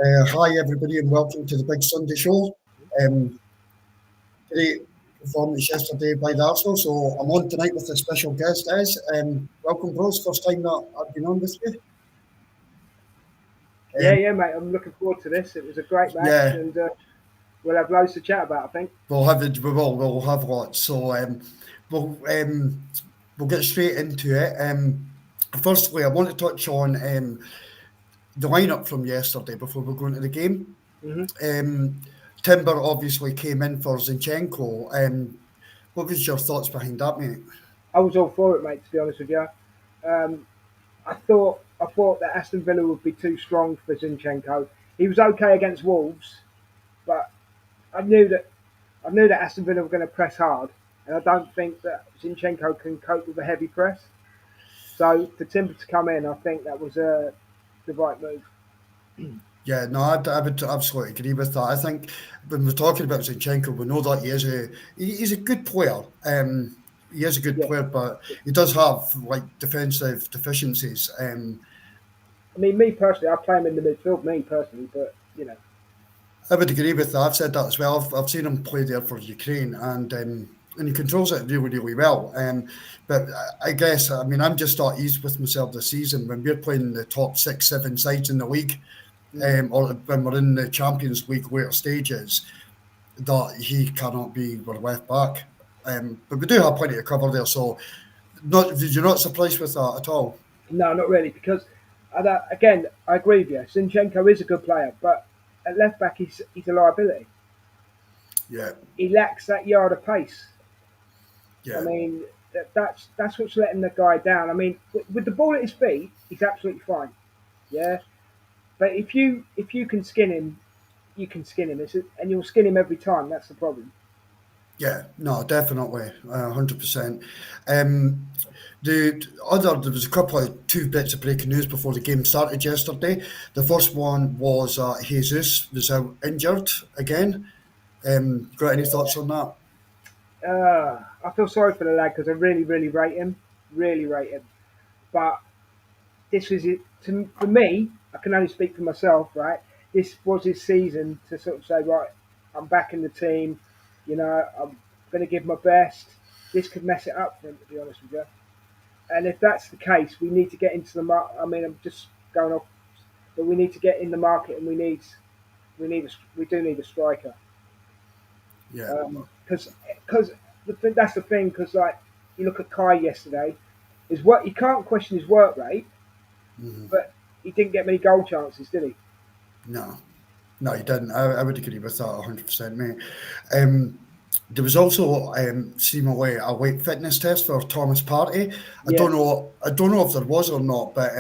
Hi, everybody, and welcome to the Big Sunday Show. Um, Great performance yesterday by the Arsenal, so I'm on tonight with a special guest, Ez. Welcome, bros. First time that I've been on with you. Yeah, Um, yeah, mate. I'm looking forward to this. It was a great match, yeah, and we'll have loads to chat about. I think. we'll have lots. So we'll um, we'll get straight into it. Firstly, I want to touch on the lineup from yesterday before we go into the game. hmm Um, Timber obviously came in for Zinchenko. What was your thoughts behind that, mate? I was all for it, mate. To be honest with you, um, I thought that Aston Villa would be too strong for Zinchenko. He was okay against Wolves, but I knew that I knew that Aston Villa were going to press hard, and I don't think that Zinchenko can cope with a heavy press. So for Timber to come in, I think that was the right move. Yeah, no, I would absolutely agree with that. I think when we're talking about Zinchenko, we know that he's a good player. He is a good Yeah, player, but he does have like defensive deficiencies. I mean, me personally, I play him in the midfield. Me personally, but I would agree with that. I've said that as well. I've seen him play there for Ukraine, and he controls it really, really well. But I guess I mean I'm just at ease with myself this season when we're playing the top six, seven sides in the league, mm, or when we're in the Champions League later stages. That he cannot be our left back. But we do have plenty to cover there, so you're not surprised with that at all. no, not really, because again, I agree with you. Zinchenko is a good player, but at left back, he's a liability. Yeah, He lacks that yard of pace. I yeah, mean, that's what's letting the guy down. I mean, with the ball at his feet, he's absolutely fine. Yeah, but if you can skin him, you can skin him, and you'll skin him every time. That's the problem. yeah. No, definitely, 100%. Um, there was a couple of two bits of breaking news before the game started yesterday. The first one was Jesus was out injured again. Got any thoughts on that? I feel sorry for the lad because I really, really rate him. But this was it for me. I can only speak for myself, right? This was his season to sort of say, right, I'm back in the team. I'm going to give my best. This could mess it up for him, to be honest with you. And if that's the case, we need to get into the market. I mean, I'm just going off, but we need to get in the market, and we do need a striker. Yeah. Because that's the thing. Because like you look at Kai yesterday, his work you can't question his work rate, Mhm. but he didn't get many goal chances, did he? No, no, you didn't. I would agree with that 100%, mate. Um, there was also seemingly a weight fitness test for Thomas Partey. Yeah, I don't know if there was or not, but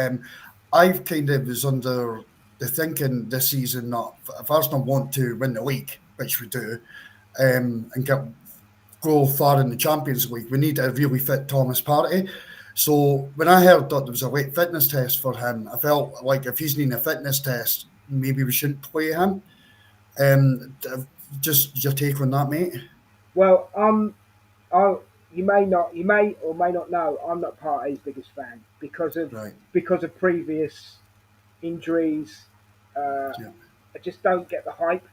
I've kind of was under the thinking this season that if Arsenal want to win the league, which we do, and go far in the Champions League, we need a really fit Thomas Partey. So when I heard that there was a weight fitness test for him, I felt like if he's needing a fitness test, maybe we shouldn't play him. Um, just your take on that, mate. well, I you may or may not know, I'm not Partey's biggest fan Right. because of previous injuries. Uh, Yeah. I just don't get the hype.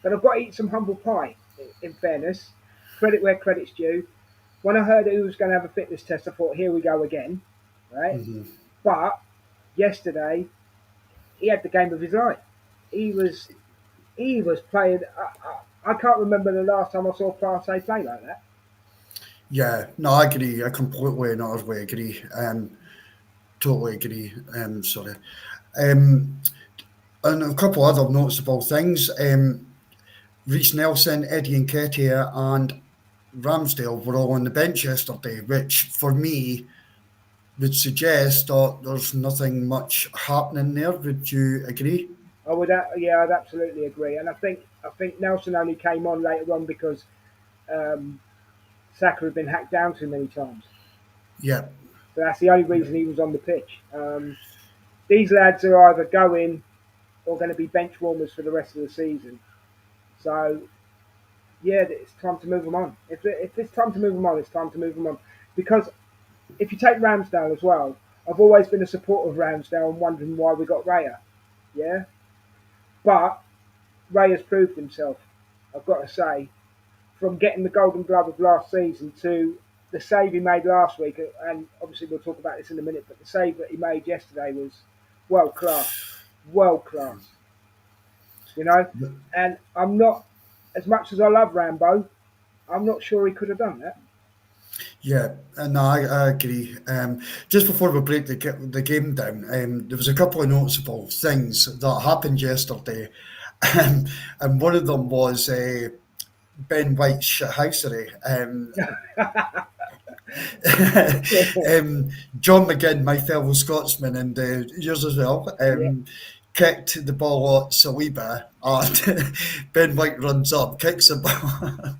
But I've got to eat some humble pie. In fairness, credit where credit's due. When I heard he was going to have a fitness test, I thought, here we go again, right? Hmm. But yesterday, he had the game of his life. He was he was playing. I can't remember the last time I saw Partey play like that. Yeah. No, I agree. I completely and utterly agree. Totally agree. Sorry. Um, and a couple other noticeable things. Reece Nelson, Eddie Nketiah, and Ramsdale were all on the bench yesterday, which for me would suggest that there's nothing much happening there. Would you agree? Yeah, I'd absolutely agree. And I think Nelson only came on later on because um, Saka had been hacked down too many times. Yeah, So that's the only reason he was on the pitch. These lads are either going or going to be bench warmers for the rest of the season. So yeah, it's time to move them on. If it's time to move them on, it's time to move them on. Because if you take Ramsdale as well, I've always been a supporter of Ramsdale and wondering why we got Raya. Yeah, But Ray has proved himself. I've got to say, from getting the Golden Glove of last season to the save he made last week, and obviously we'll talk about this in a minute, but the save that he made yesterday was world class, world class. You know, and I'm not, as much as I love Rambo, I'm not sure he could have done that. Yeah, no, I agree. Just before we break the game down, there was a couple of noticeable things that happened yesterday, and one of them was Ben White's shithousery. John McGinn, my fellow Scotsman, and yours as well, Yeah. kicked the ball at Saliba, and Ben White runs up, kicks the ball.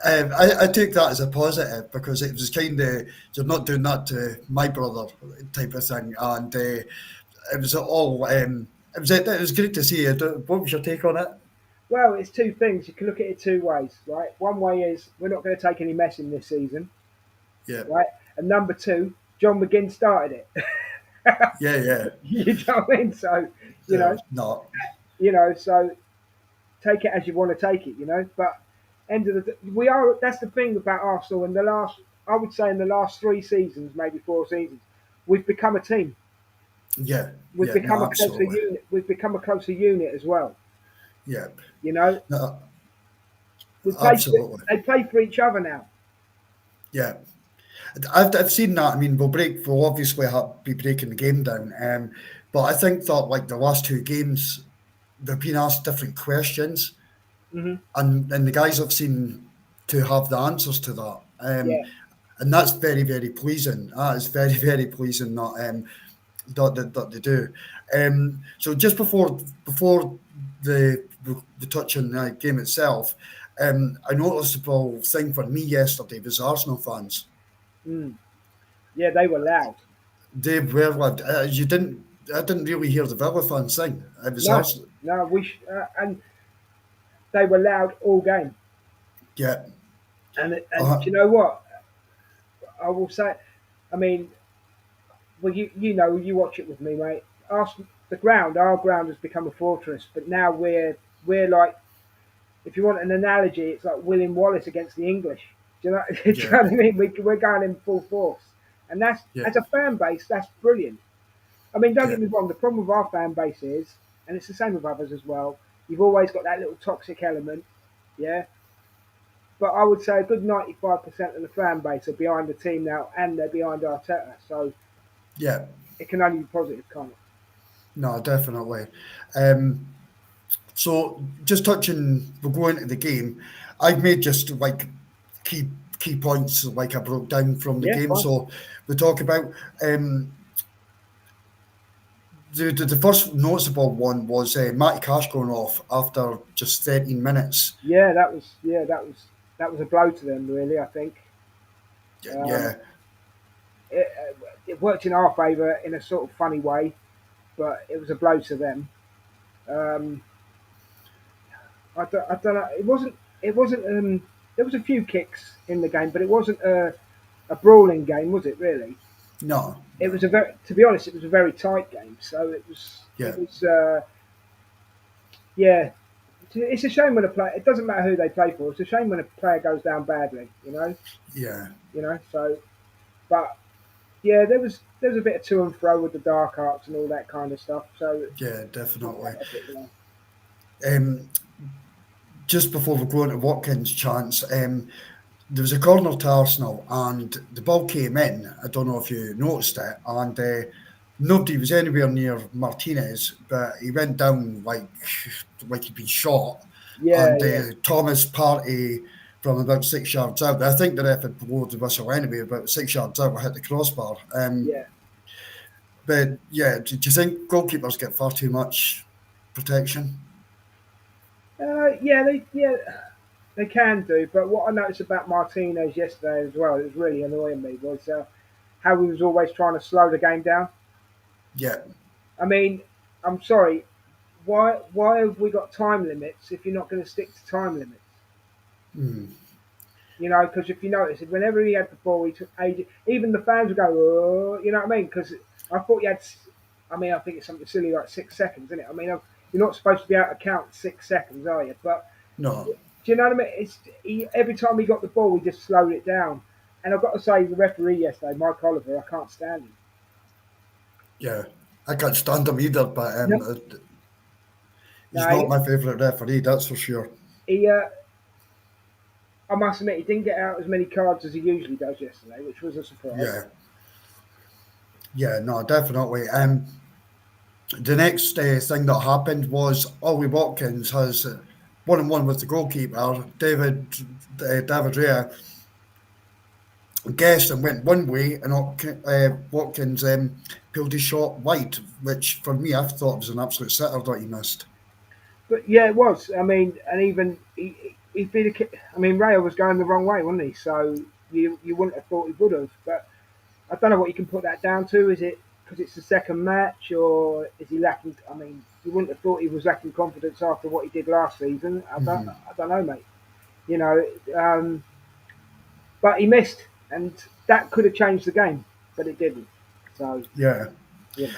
I take that as a positive because it was kind of you're not doing that to my brother type of thing, and it was all it was great to see you. What was your take on it? Well, it's two things. You can look at it two ways, right? One way is we're not going to take any messing this season, Yeah, right? And number two, John McGinn started it. yeah. You know what I mean? So, you know, No, so take it as you want to take it, But end of the we are. That's the thing about Arsenal. In the last, I would say, in the last 3 seasons, maybe 4 seasons, we've become a team. We've become no, a closer absolutely, unit. We've become a closer unit as well. yeah, You know, no, we play. absolutely, They play for each other now. yeah. I've seen that. I mean, we'll obviously be breaking the game down, but I think that like the last two games, they've been asked different questions, Hmm. and the guys have seemed to have the answers to that. Yeah. And that's very, very pleasing. That is very, very pleasing that they do. So just before the touch on the game itself, a noticeable thing for me yesterday was Arsenal fans. Mm. Yeah, they were loud. They were loud. You didn't. I didn't really hear the Villa fans sing. It was No, Arsenal. no, and they were loud all game. Yeah. And Uh, do you know what? I will say, I mean, well, you watch it with me, mate. Our ground has become a fortress, but now we're like, if you want an analogy, it's like William Wallace against the English. Do you know? Do you yeah. know what I mean? We're going in full force, and that's Yeah. as a fan base, that's brilliant. I mean, don't Yeah. get me wrong. The problem with our fan base is, and it's the same with others as well. You've always got that little toxic element, yeah. But I would say a good 95% of the fan base are behind the team now, and they're behind Arteta. So Yeah. it can only be positive, can't it? No, definitely. Um, So just touching, we'll go into the game. I've made just like key key points like I broke down from the Yeah, game. fine. So we talk about the first noticeable one was Matty Cash going off after just 13 minutes. Yeah, that was a blow to them, really. I think um, Yeah, it worked in our favour in a sort of funny way, but it was a blow to them. Um, I don't know. It wasn't. There was a few kicks in the game, but it wasn't a brawling game, was it? Really? no, It was no, a very, to be honest, it was a very tight game. So it was, yeah, yeah. It's a shame when a player. It doesn't matter who they play for. It's a shame when a player goes down badly. yeah, So, but yeah, there was a bit of to and fro with the dark arts and all that kind of stuff. So yeah, it definitely. went a bit wrong. Um, just before we go into Watkins' chance, there was a corner to Arsenal and the ball came in. I don't know if you noticed it, and nobody was anywhere near Martinez, but he went down like he'd been shot. Yeah, And yeah, Thomas Partey from about 6 yards out. I think the ref had blown the whistle anyway, about 6 yards out, hit the crossbar. yeah. But yeah, do you think goalkeepers get far too much protection? They can do. But what I noticed about Martinez yesterday as well, it was really annoying me, was how he was always trying to slow the game down. Yeah, I mean, I'm sorry. Why have we got time limits if you're not going to stick to time limits? mm, Because if you notice, whenever he had the ball, he took ages. Even the fans would go, oh, you know what I mean? Because I thought he had I mean, I think it's something silly like 6 seconds, isn't it? I mean, you're not supposed to be able to count 6 seconds, are you? But No, do you know what I mean? Every time he got the ball, he just slowed it down. And I've got to say, the referee yesterday, Mike Oliver, I can't stand him. yeah, I can't stand him either, but No, he's no, not my favourite referee, that's for sure. he I must admit, he didn't get out as many cards as he usually does yesterday, which was a surprise. Yeah, yeah, no, definitely. The next thing that happened was Ollie Watkins has 1-on-1 with the goalkeeper, David Rea, guessed and went one way, and Watkins pulled his shot wide, which for me I thought was an absolute sitter that he missed. But yeah, it was. I mean, and even he beat a kid. I mean, Rayo was going the wrong way, wasn't he? So you wouldn't have thought he would have. But I don't know what you can put that down to. Is it because it's the second match, or is he lacking? I mean, you wouldn't have thought he was lacking confidence after what he did last season. I don't know, mate. You know, but he missed, and that could have changed the game, but it didn't. So Yeah. yeah,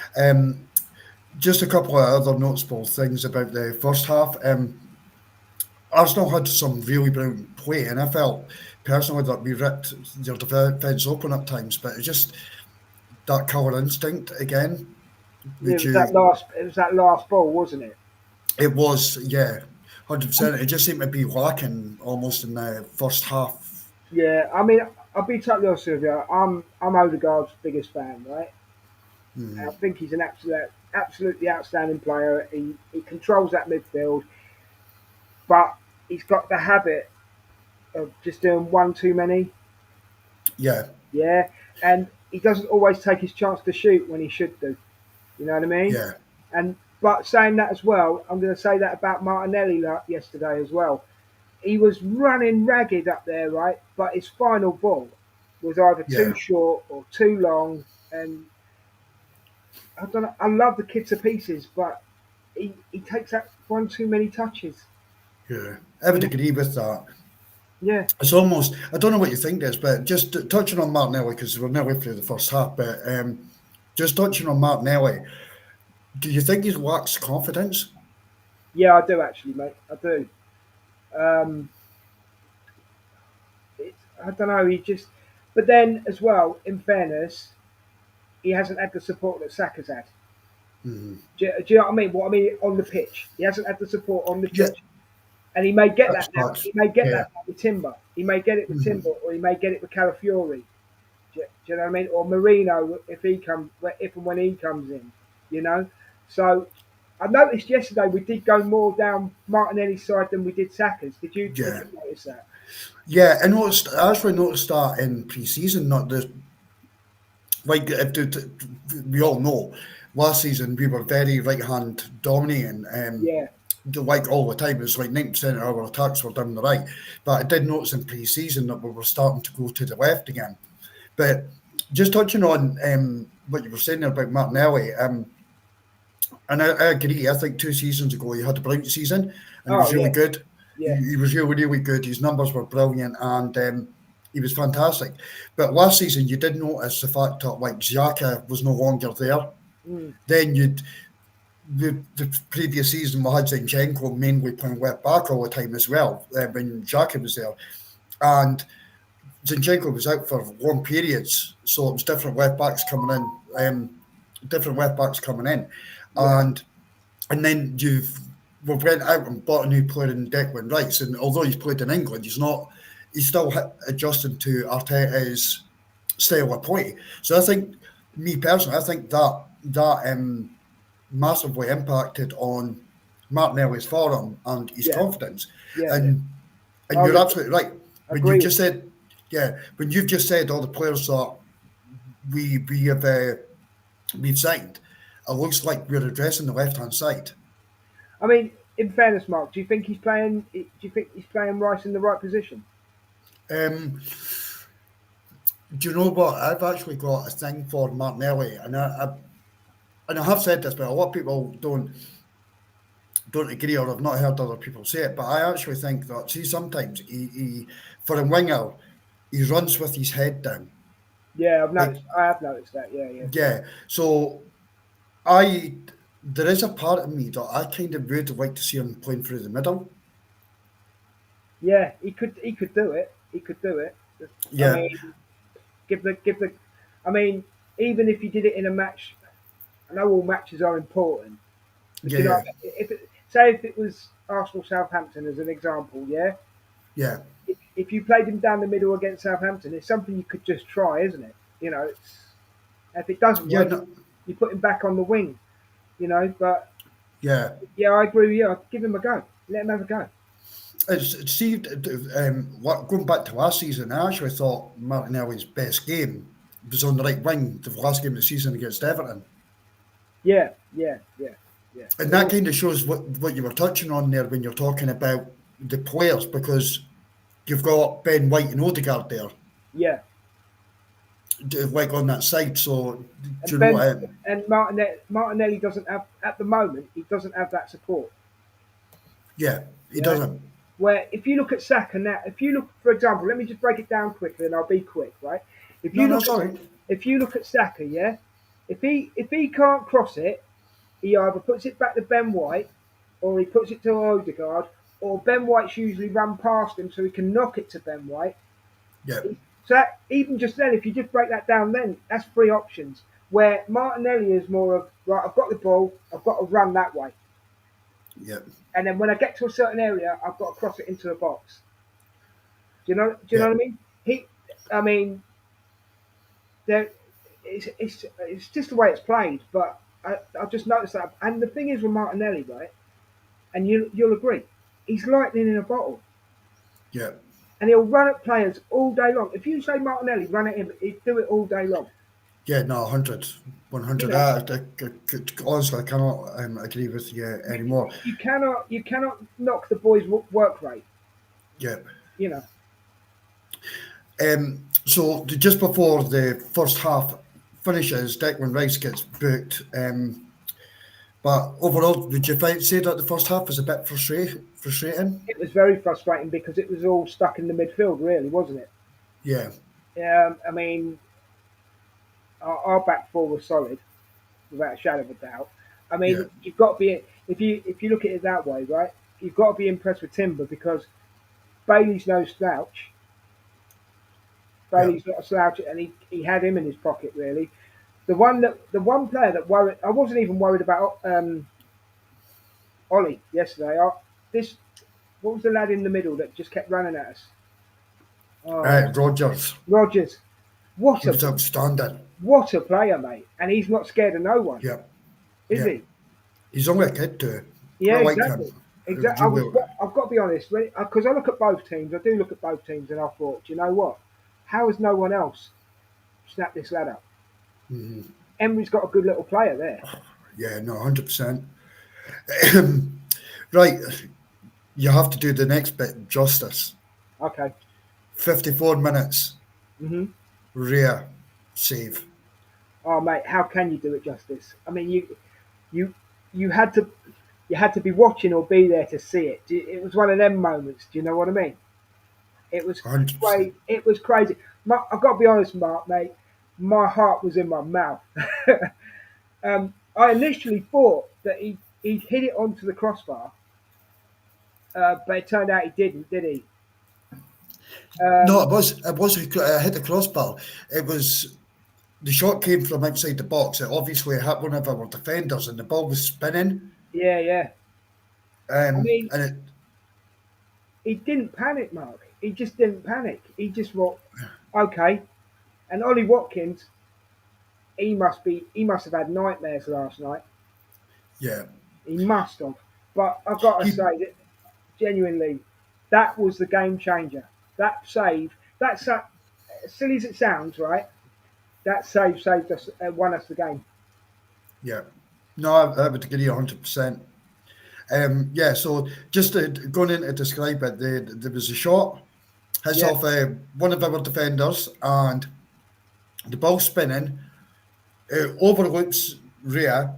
Just a couple of other noticeable things about the first half. Arsenal had some really brilliant play, and I felt personally that we ripped their defence open at times, but it's just that killer instinct again. it Would was that you? last. It was that last ball, wasn't it? It was, yeah, 100%. It just seemed to be lacking almost in the first half. Yeah, I mean, I'll be totally honest with you. I'm Odegaard's biggest fan, right? And I Mm, think he's an absolutely outstanding player. He controls that midfield, but he's got the habit of just doing one too many. yeah, Yeah, and he doesn't always take his chance to shoot when he should do. You know what I mean? yeah, And but saying that as well, I'm going to say that about Martinelli yesterday as well. He was running ragged up there, right? But his final ball was either too yeah, short or too long, and I don't know. I love the kid to pieces, but he takes that one too many touches. yeah. I You would know? agree with that. Yeah, It's almost, I don't know what you think this, but just touching on Martinelli, because we're nearly through the first half, but just touching on Martinelli, do you think he lacks confidence? yeah, I do actually, mate. I do. Um, I don't know. He just, but then as well, in fairness, he hasn't had the support that Saka's had. Mm. Do you know what I mean? What I mean on the pitch, he hasn't had the support on the Yeah, pitch, and he may get that's that now. much. He may get Yeah. that now with Timber. He may get it with Mhm. Timber, or he may get it with Calafiori. Do you know what I mean? Or Marino if and when he comes in. You know. So I noticed yesterday we did go more down Martinelli's side than we did Saka's. Did Yeah. you notice that? Yeah, I actually noticed that in pre-season, not the like we all know last season we were very right hand dominating. Yeah, Like all the time, it was like 90% of our attacks were down the right. But I did notice in pre-season that we were starting to go to the left again. But just touching on what you were saying there about Martinelli, and I agree. I think 2 seasons ago he had a brilliant season and he oh was really yeah, good. yeah, He was really, really good. His numbers were brilliant and he was fantastic. But last season you did notice the fact that like Xhaka was no longer there. mm, Then the previous season we had Zinchenko mainly playing left back all the time as well when Xhaka was there. And Zinchenko was out for long periods, so it was different left backs coming in, different left backs coming in, yeah, and then we went out and bought a new player in Declan Rice, and although he's played in England, he's still adjusting to Arteta's style of play. So I think, me personally, I think that massively impacted on Martinelli's form and his yeah, confidence, yeah, yeah. and I you're would absolutely right when you've agree with just said, yeah, when you've just said all the players that we have we've signed, it looks like we're addressing the left hand side. I mean, in fairness, Mark, do you think he's playing? Do you think he's playing Rice in the right position? Um, do you know what? I've actually got a thing for Martinelli, and I have said this, but a lot of people don't agree or have not heard other people say it. But I actually think that see sometimes he for a winger he runs with his head down. Yeah, I've Like noticed. I have noticed that. Yeah, yeah, yeah, so I there is a part of me that I kind of would like to see him playing through the middle. Yeah, he could do it. He could do it. I Yeah, mean, give the. I mean, even if you did it in a match, I know all matches are important, but yeah, you know, yeah, say if it was Arsenal Southampton as an example, yeah. yeah, If you played him down the middle against Southampton, it's something you could just try, isn't it? You know, if it doesn't yeah. work, No, you put him back on the wing. You know, but yeah. yeah, I agree with you. I'd give him a go. Let him have a go. See, going back to last season, I actually thought Martinelli's best game was on the right wing, the last game of the season against Everton. Yeah, yeah, yeah, yeah. And It that was. kind of shows what you were touching on there when you're talking about the players, because you've got Ben White and Odegaard there, Yeah, like on that side. So, do and you know, Martinelli doesn't have at the moment. He doesn't have that support. yeah, he Yeah. doesn't. Where if you look at Saka now, if you look, for example, let me just break it down quickly, and I'll be quick, right? If No, you no, look at sorry. if you look at Saka, yeah, if he can't cross it, he either puts it back to Ben White, or he puts it to Odegaard, or Ben White's usually run past him so he can knock it to Ben White. Yeah, So that, even just then, if you just break that down, then that's three options. Where Martinelli is more of right, I've got the ball, I've got to run that way, yeah, and then when I get to a certain area, I've got to cross it into the box. Do you know? Do you know yeah, what I mean? I mean, there, it's just the way it's played. But I just noticed that. And the thing is with Martinelli, right? And you'll agree, he's lightning in a bottle, yeah. and he'll run at players all day long. If you say Martinelli, run at him, he'd do it all day long. Yeah, no, 100, You 100. know, Honestly, I cannot agree with you you, anymore. you cannot knock the boy's work rate. Yeah. You know, So just before the first half finishes, Declan Rice gets booked. But overall, would you say that the first half was a bit frustrating? it was very frustrating because it was all stuck in the midfield, really, wasn't it? Yeah, I mean, our back four was solid, without a shadow of a doubt. I yeah, mean, you've got to be if you look at it that way, right? You've got to be impressed with Timber because Bailey's no slouch. yeah, Bailey's not a slouch, and he had him in his pocket really. The one player that worried, I wasn't even worried about Ollie yesterday. This what was the lad in the middle that just kept running at us? Oh, Rogers. Rogers. What He a was outstanding. what a player, mate! And he's not scared of no one, Yeah, is yeah. he? He's only a kid too. Yeah, I like him. exactly. Exactly. I've got to be honest, because I look at both teams. I do look at both teams, and I thought, do you know what? How has no one else snapped this lad up? Mhm. Emery's got a good little player there. Yeah, no, 100%. Right, you have to do the next bit justice. Okay. 54 minutes, Mhm. rare save. Oh, mate, how can you do it justice? I mean, you, you had to, you had to be watching or be there to see it. It was one of them moments. Do you know what I mean? It was 100%. crazy. It was crazy. I've got to be honest, Mark, mate. My heart was in my mouth. I initially thought that he hit it onto the crossbar, but it turned out he didn't, did he? No, Um, it was hit the crossbar. It was the shot came from outside the box. It obviously hit one of our defenders, and the ball was spinning. yeah, yeah. I mean, And it, he didn't panic, Mark. He just didn't panic. He just thought, okay. And Ollie Watkins, he must have had nightmares last night. yeah, He must have. But I've got to he, say that genuinely, that was the game changer. That save, as silly as it sounds, right? That save saved us, won us the game. yeah. No, I would agree 100%. Yeah, so just going in to describe it, there was a shot, hits Yeah, off one of our defenders, and the ball spinning, overlooks Rhea,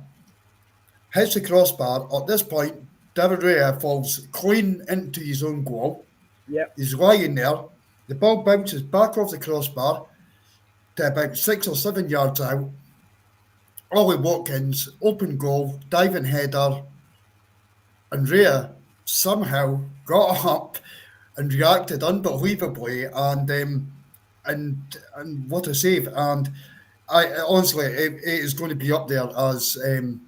hits the crossbar. At this point, David Rhea falls clean into his own goal. yeah, He's lying there. The ball bounces back off the crossbar to about 6 or 7 yards out. Ollie Watkins, open goal, diving header, and Rhea somehow got up and reacted unbelievably, and what a save! And I honestly, it is going to be up there as the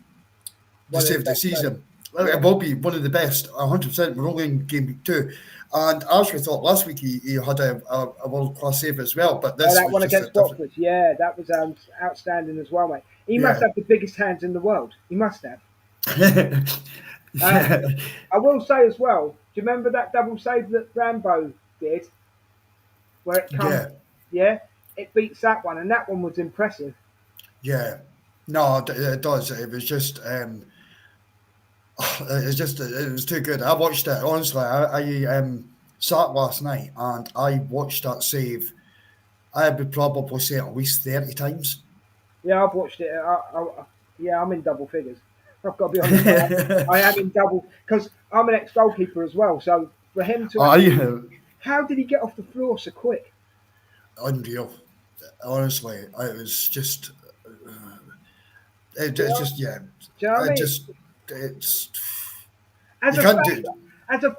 One of the save of the best saves. season. Yeah. It will be one of the best, 100%. We're only in game week 2. And as we thought last week, he had a world class save as well, but Oh, this that was one just a against different. Watford. Yeah, that was outstanding as well, mate. He must Yeah. have the biggest hands in the world. He must have. Um, Yeah. I will say as well. Do you remember that double save that Rambo did, where it come? Yeah. Yeah, it beats that one, and that one was impressive. Yeah. No, it does. It was just, it was too good. I watched it, honestly. I sat last night and I watched that save. I would probably say at least 30 times. Yeah, I've watched it. Yeah, I'm in double figures. I've got to be honest. I am in double because I'm an ex-goalkeeper as well. So for him to I actually, how did he get off the floor so quick? Unreal. Honestly, it was just, Do you it's know, just, yeah, do you know what I it mean? just, it's, As you a can't do it.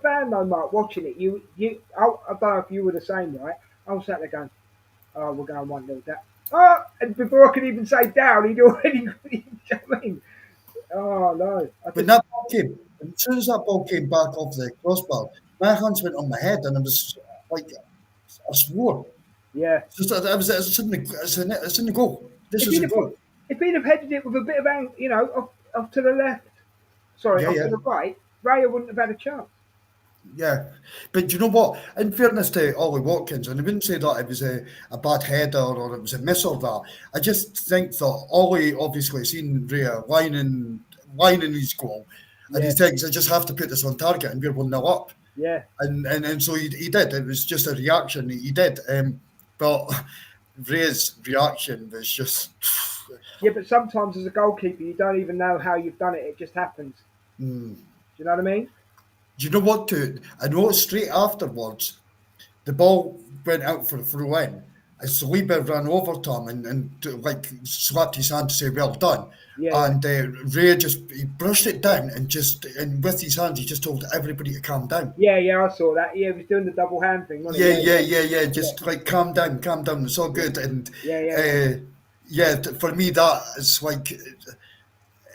fan, though, Mark, watching it, I don't know if you were the same, right? I was sat there going, "Oh, we're going 1-0 down." Oh, and before I could even say down, he'd already. Do you know what I mean? Oh no, I When just that ball came, as soon as that ball came back off the crossbar, my hands went on my head and I was like, I swore. yeah. It's just, it's in the goal. This If is he'd a have goal. if he'd have headed it with a bit of off to the left, sorry, Yeah, off to yeah. the right, Raya wouldn't have had a chance. Yeah, but you know what? In fairness to Ollie Watkins, and I wouldn't say that it was a bad header or it was a miss or that. I just think that Ollie obviously seen Rhea lining his goal, and he Yeah, thinks I just have to put this on target and we're 1-0 up. yeah, And so he did. It was just a reaction. He did. But Rhea's reaction was just. yeah. But sometimes as a goalkeeper, you don't even know how you've done it; it just happens. Mm. Do you know what I mean? Do you know what to? I know straight afterwards the ball went out for a throw in. And Saliba ran over to him and like slapped his hand to say well done. Yeah, yeah, And Ray just he brushed it down and with his hand he just told everybody to calm down. yeah, yeah. I saw that. Yeah, he was doing the double hand thing, wasn't he? Yeah, Yeah, yeah, yeah, yeah. yeah, Just like calm down, calm down. It's all yeah, good. And yeah, yeah, uh, yeah, for me that is like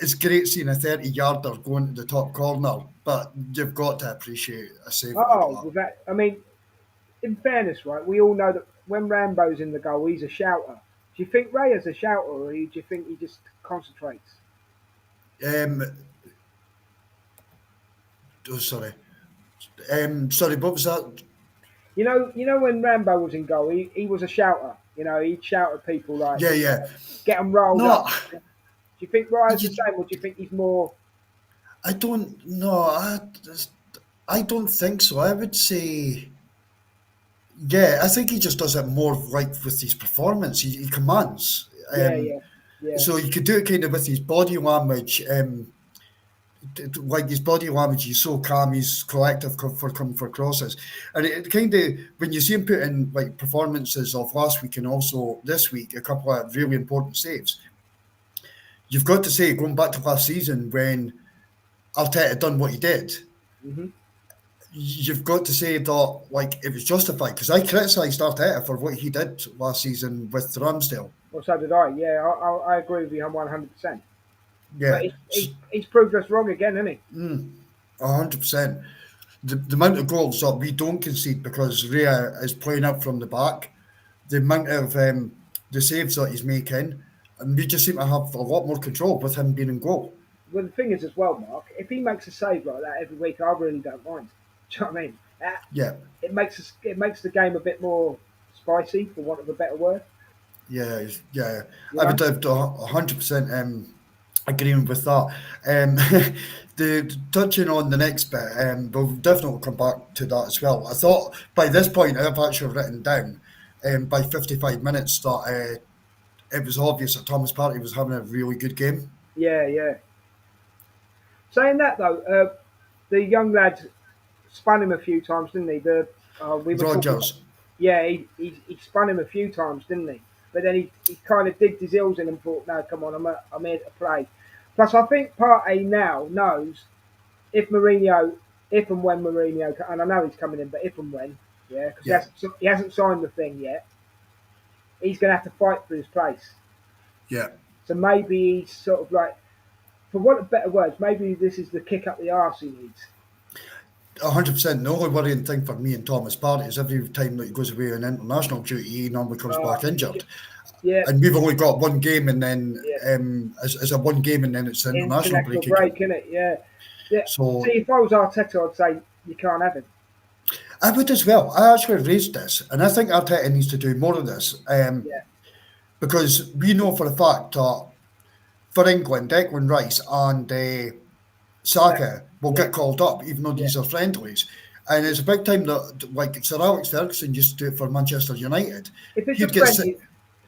it's great seeing a 30-yarder going to the top corner, but you've got to appreciate a save yeah. like Oh, that. with that, I mean, in fairness, right? We all know that when Rambo's in the goal, he's a shouter. Do you think Raya's a shouter, or do you think he just concentrates? Um, oh, sorry. Sorry, what was that? You know when Rambo was in goal, he was a shouter. You know, he'd shout at people like, Yeah, yeah. get them rolled No, up. Do you think Raya's the you, same, or do you think he's more? I don't. No, I don't think so. I would say, yeah, I think he just does it more like with his performance. He commands. Yeah, yeah, yeah, So you could do it kind of with his body language. Like his body language, he's so calm, he's collective for coming for crosses, and it kind of when you see him put in like performances of last week and also this week, a couple of really important saves. You've got to say, going back to last season when Arteta done what he did, hmm you've got to say that like it was justified because I criticised Arteta for what he did last season with Ramsdale. Well, so did I. Yeah, I agree with you 100%. But Yeah, he's proved us wrong again, hasn't he? 100%. The amount of goals that we don't concede because Ria is playing up from the back, the amount of the saves that he's making, and we just seem to have a lot more control with him being in goal. Well, the thing is as well, Mark. If he makes a save like that every week, I really don't mind. Do you know what I mean? Yeah, It makes the game a bit more spicy, for want of a better word. yeah, yeah. You I know? would have 100% agreeing with that. The touching on the next bit, we'll definitely come back to that as well. I thought by this point I've actually written down by 55 minutes that it was obvious that Thomas Partey was having a really good game. Yeah, yeah. Saying that though, the young lad spun him a few times, didn't he? We were talking about. Rogers, Yeah, he spun him a few times, didn't he? But then he kind of digged his heels in and thought, no, come on, I'm here to play. Plus, I think Partey now knows if Mourinho, if and when Mourinho, and I know he's coming in, but if and when, yeah, because Yeah, he hasn't signed the thing yet, he's going to have to fight for his place. yeah. So maybe he's sort of like, for want of better words, maybe this is the kick up the arse he needs. 100%. The only worrying thing for me and Thomas Partey is every time that he goes away on international duty, he normally comes back injured. Yeah, And we've only got one game, and then yeah. as a one game, and then it's an international International break break, again. isn't it? Yeah. Yeah. So See, if I was Arteta, I'd say you can't have him. I would as well. I actually raised this, and I think Arteta needs to do more of this Yeah. because we know for a fact that for England, Declan Rice and That, Saka will yeah. get called up, even though Yeah. these are friendlies. And it's a big time that, like Sir Alex Ferguson used to do it for Manchester United. If it's a He'd get sick. friendly,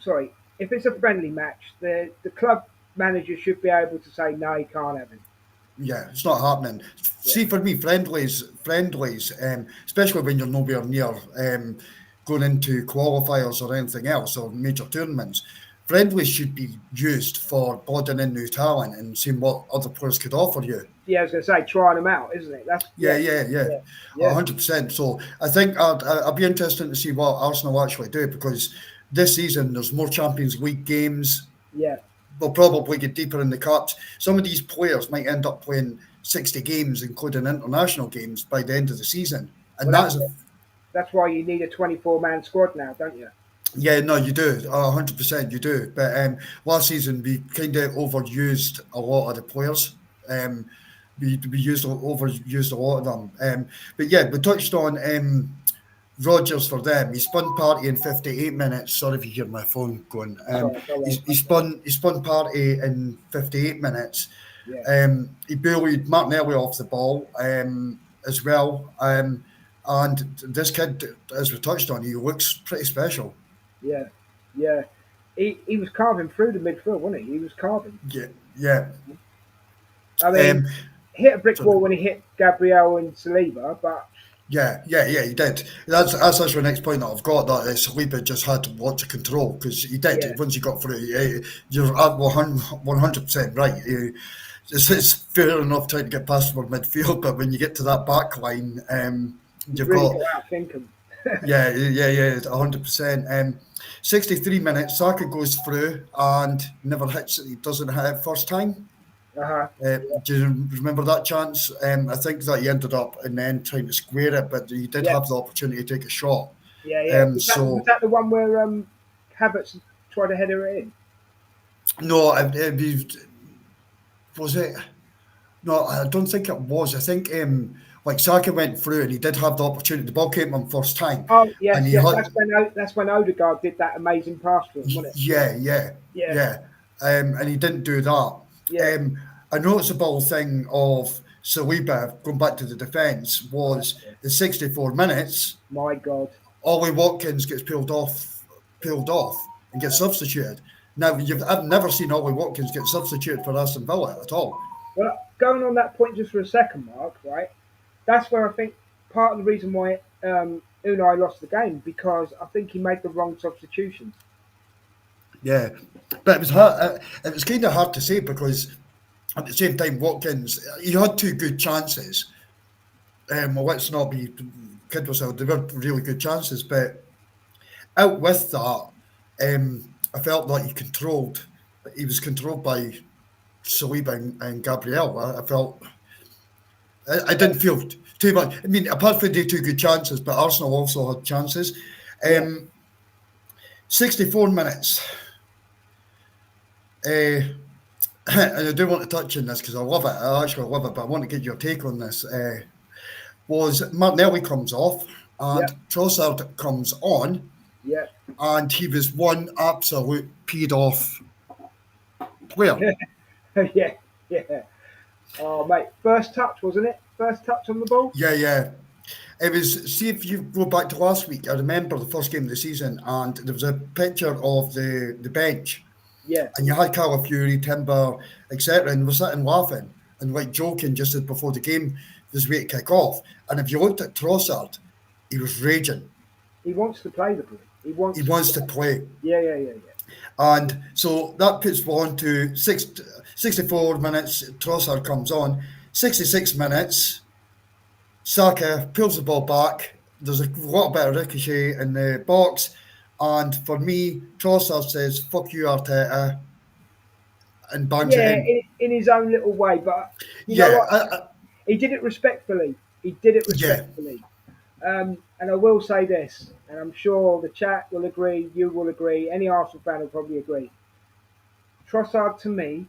sorry, if it's a friendly match, the club manager should be able to say no, you can't have him. Yeah, it's not happening. Yeah. See, for me, friendlies, especially when you're nowhere near going into qualifiers or anything else or major tournaments, friendlies should be used for blooding in new talent and seeing what other players could offer you. Yeah, I was going to say trying them out, isn't it? That's Yeah, yeah, yeah, yeah, yeah, yeah, 100%. So I think I'd be interested to see what Arsenal actually do because this season there's more Champions League games. yeah. We'll probably get deeper in the cups. Some of these players might end up playing 60 games, including international games, by the end of the season. And Well, that's why you need a 24-man squad now, don't you? yeah, no, you do. 100% you do. But last season, we kind of overused a lot of the players. We overused a lot of them. But yeah, we touched on Rodgers for them. He spun Partey in 58 minutes. Sorry if you hear my phone going. Sorry, go on. He spun Partey in 58 minutes. Yeah, He bullied Martinelli off the ball as well. And this kid, as we touched on, he looks pretty special. yeah, yeah. He was carving through the midfield, wasn't he? He was carving. Yeah, yeah. I mean, Um, hit a brick so wall when he hit Gabriel and Saliba, but yeah, he did. That's actually the next point that I've got, that Saliba just had lots of control because he did. yeah, Once he got through, you're at 100% right. It's fair enough trying to get past for midfield, but when you get to that back line, you've you've really got, got to outthink him. yeah, 100%. 63 minutes, Saka goes through and never hits it. He doesn't hit it first time. Uh-huh. Do you remember that chance? I think that he ended up in the end trying to square it, but he did Yeah, have the opportunity to take a shot. yeah, yeah. Was So that the one where Havertz tried to header it in? no, was it? No, I don't think it was. I think like Saka went through and he did have the opportunity. The ball came on first time, Oh, and yes, he yes. had That's when Odegaard did that amazing pass to him, wasn't it? Yeah, yeah, and he didn't do that. yeah. A noticeable thing of Saliba going back to the defence was the 64 minutes. My God. Ollie Watkins gets pulled off, and gets substituted. Now, I've never seen Ollie Watkins get substituted for Aston Villa at all. Well, going on that point just for a second, Mark, right? That's where I think part of the reason why Unai lost the game, because I think he made the wrong substitutions. Yeah, but it was hard. It was kind of hard to say because at the same time, Watkins, he had two good chances. Well, let's not be kid ourselves. They were really good chances, but out with that, I felt like he was controlled by Saliba and Gabriel. I felt I didn't feel too much. I mean, apart from the two good chances, but Arsenal also had chances. Yeah, 64 minutes. And I do want to touch on this because I love it. I actually love it, but I want to get your take on this. Was Martinelli comes off yeah, and Trossard comes on, yeah. and he was one absolute peed off player. Yeah, yeah. Oh, mate. First touch, wasn't it? First touch on the ball? Yeah. It was, see if you go back to last week, I remember the first game of the season, and there was a picture of the bench, Yeah, and you had Calafiori, Timber, etc., and we're sitting laughing and like joking just as before the game was ready to kick off. And if you looked at Trossard, he was raging. he wants to play the ball. He wants He wants to play. Yeah, yeah, yeah, yeah. And so that puts one to 64 minutes. Trossard comes on. 66 minutes. Saka pulls the ball back. There's a lot bit of ricochet in the box. And for me, Trossard says, "Fuck you, Arteta," and bangs it Yeah, in. in his own little way, but you know Yeah, what? He did it respectfully. He did it yeah, respectfully. And I will say this, and I'm sure the chat will agree, you will agree, any Arsenal fan will probably agree. Trossard to me,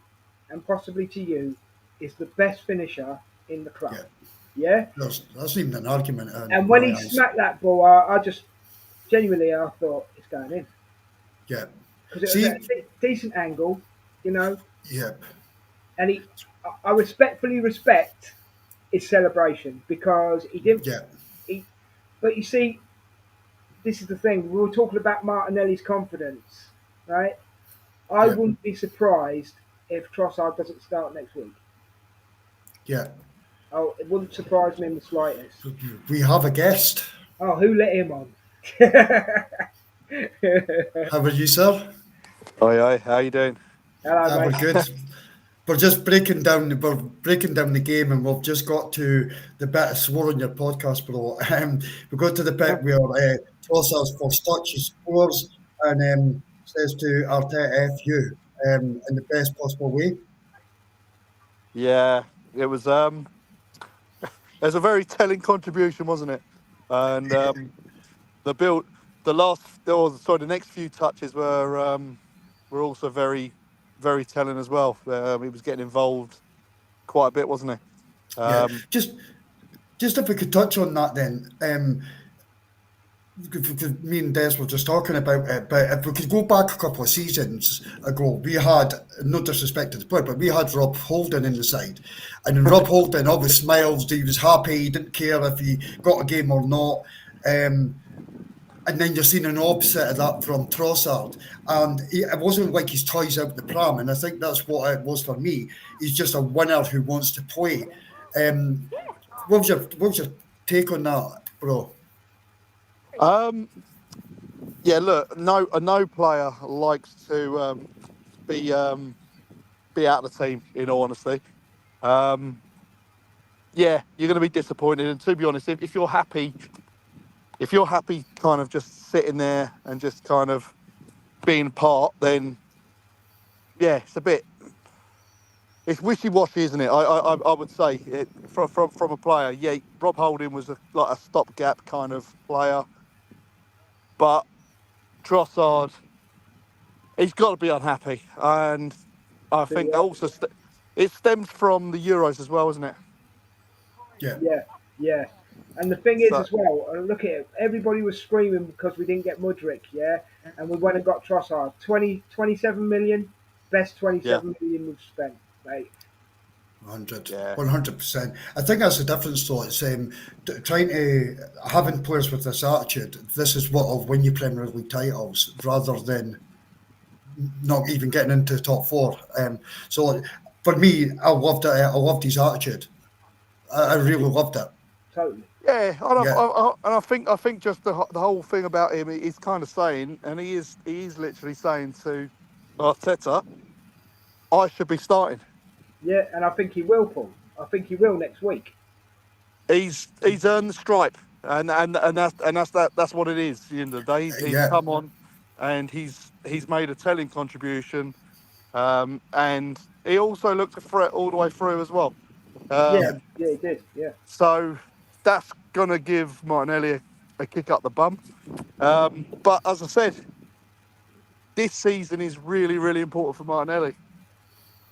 and possibly to you, is the best finisher in the club. yeah. Yeah? That's even an argument in And when my he eyes. smacked that ball, I just genuinely I thought it's going in. Yeah. Because it was at See, a decent angle, you know, yeah, and I respectfully respect his celebration because he didn't. yeah, He, but you see, this is the thing. We were talking about Martinelli's confidence, right? I yeah, wouldn't be surprised if Trossard doesn't start next week. yeah. Oh, it wouldn't surprise me in the slightest. We have a guest. Oh, who let him on? How are you, sir? Oi, how you doing? Hello, We're mate. good. We're just breaking down the game, and we've just got to the bit of swore on your podcast, bro. We got to the bit where Trossard's first touch, he scores, and says to Arteta, "F you," in the best possible way. Yeah, it was it was a very telling contribution, wasn't it? And the build, the next few touches were also very, very telling as well. He was getting involved quite a bit, wasn't he? Yeah, just if we could touch on that then. Because me and Des were just talking about it, but if we could go back a couple of seasons ago, we had, no disrespect to the player, but we had Rob Holding in the side. And Rob Holding always smiled, he was happy, he didn't care if he got a game or not. And then you're seeing an opposite of that from Trossard. And it wasn't like his toys out the pram, and I think that's what it was for me. He's just a winner who wants to play. Um, what was your take on that, bro? Um, yeah, look, no player likes to be be out of the team. In all honesty, yeah, you're going to be disappointed. And to be honest, if you're happy kind of just sitting there and just kind of being part, then yeah, it's wishy-washy, isn't it? I would say from a player. Yeah, Rob Holding was like a stopgap kind of player, but Trossard, he's got to be unhappy, and I think that also it stems from the Euros as well, isn't it? Yeah. Yeah, yeah. And the thing is, So as well, look at it. Everybody was screaming because we didn't get Mudryk, yeah, and we went and got Trossard. 27 million, best yeah, 27 million we've spent, mate. 100, yeah, 100%. I think that's the difference, though. It's trying to having players with this attitude. This is what will win you Premier League titles, rather than not even getting into the top four. So for me, I loved it. I loved his attitude. I really loved it. Totally. yeah. Yeah, And I think just the whole thing about him is kind of saying, and he is literally saying to Arteta, I should be starting. Yeah, and I think he will, Paul. I think he will next week. He's earned the stripe, that's what it is. At the end of the day, he's yeah, come on, and he's made a telling contribution, and he also looked a threat all the way through as well. Yeah, yeah, yeah, he did. Yeah, So that's gonna give Martinelli a kick up the bum. But as I said, this season is really, really important for Martinelli,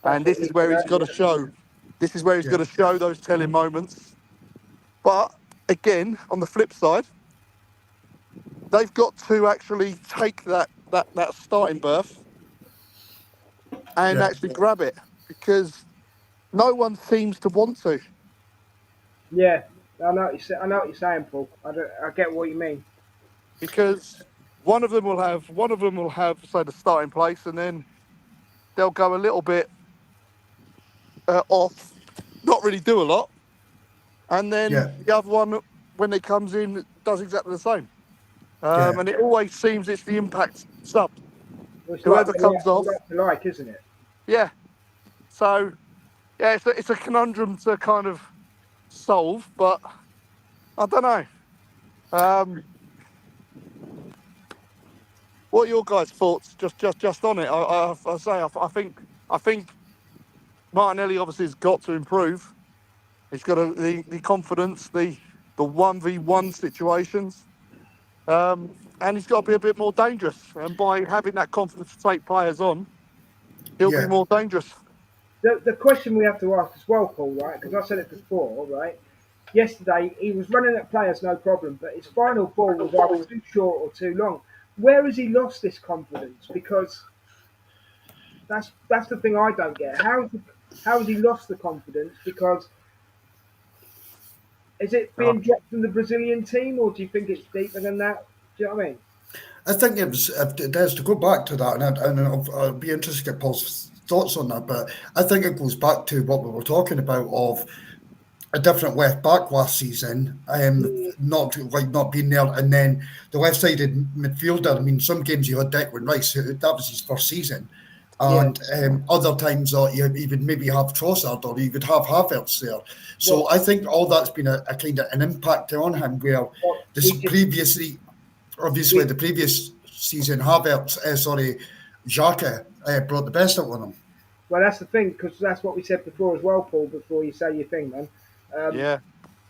that's and what this we is need to where know. he's got to Yeah, show. This is where he's yeah, got to show those telling moments. But again, on the flip side, they've got to actually take that starting berth and yeah. actually grab it, because no one seems to want to. yeah. I know what you're saying, Paul. I get what you mean. Because one of them will have say the starting place, and then they'll go a little bit off, not really do a lot, and then Yeah, the other one, when it comes in, does exactly the same. yeah, And it always seems it's the impact sub. It's whoever like comes off, like, isn't it? yeah. So, yeah, it's a conundrum to kind of solve, but I don't know. What are your guys' thoughts just on it? I think Martinelli obviously has got to improve. He's got the confidence, the 1v1 situations, and he's got to be a bit more dangerous. And by having that confidence to take players on, he'll be Yeah, more dangerous. The question we have to ask as well, Paul, right? Because I said it before, right? Yesterday he was running at players no problem, but his final ball was either too short or too long. Where has he lost this confidence? Because that's the thing I don't get. How has he lost the confidence? Because is it Oh, being dropped from the Brazilian team, or do you think it's deeper than that? Do you know what I mean? I think it was, it has to go back to that, and I'll be interested to get Paul's thoughts on that. But I think it goes back to what we were talking about of a different left back last season, Mm, not being there, and then the left-sided midfielder. I mean, some games you had Declan Rice, that was his first season, yeah. and other times you would maybe have Trossard or you would have Havertz there. Well, So I think all that's been a kind of an impact on him. Where well, this previously, obviously, we the previous season, Havertz, Xhaka brought the best out of him. well, that's the thing because that's what we said before as well, Paul. Before you say your thing, man, um, yeah,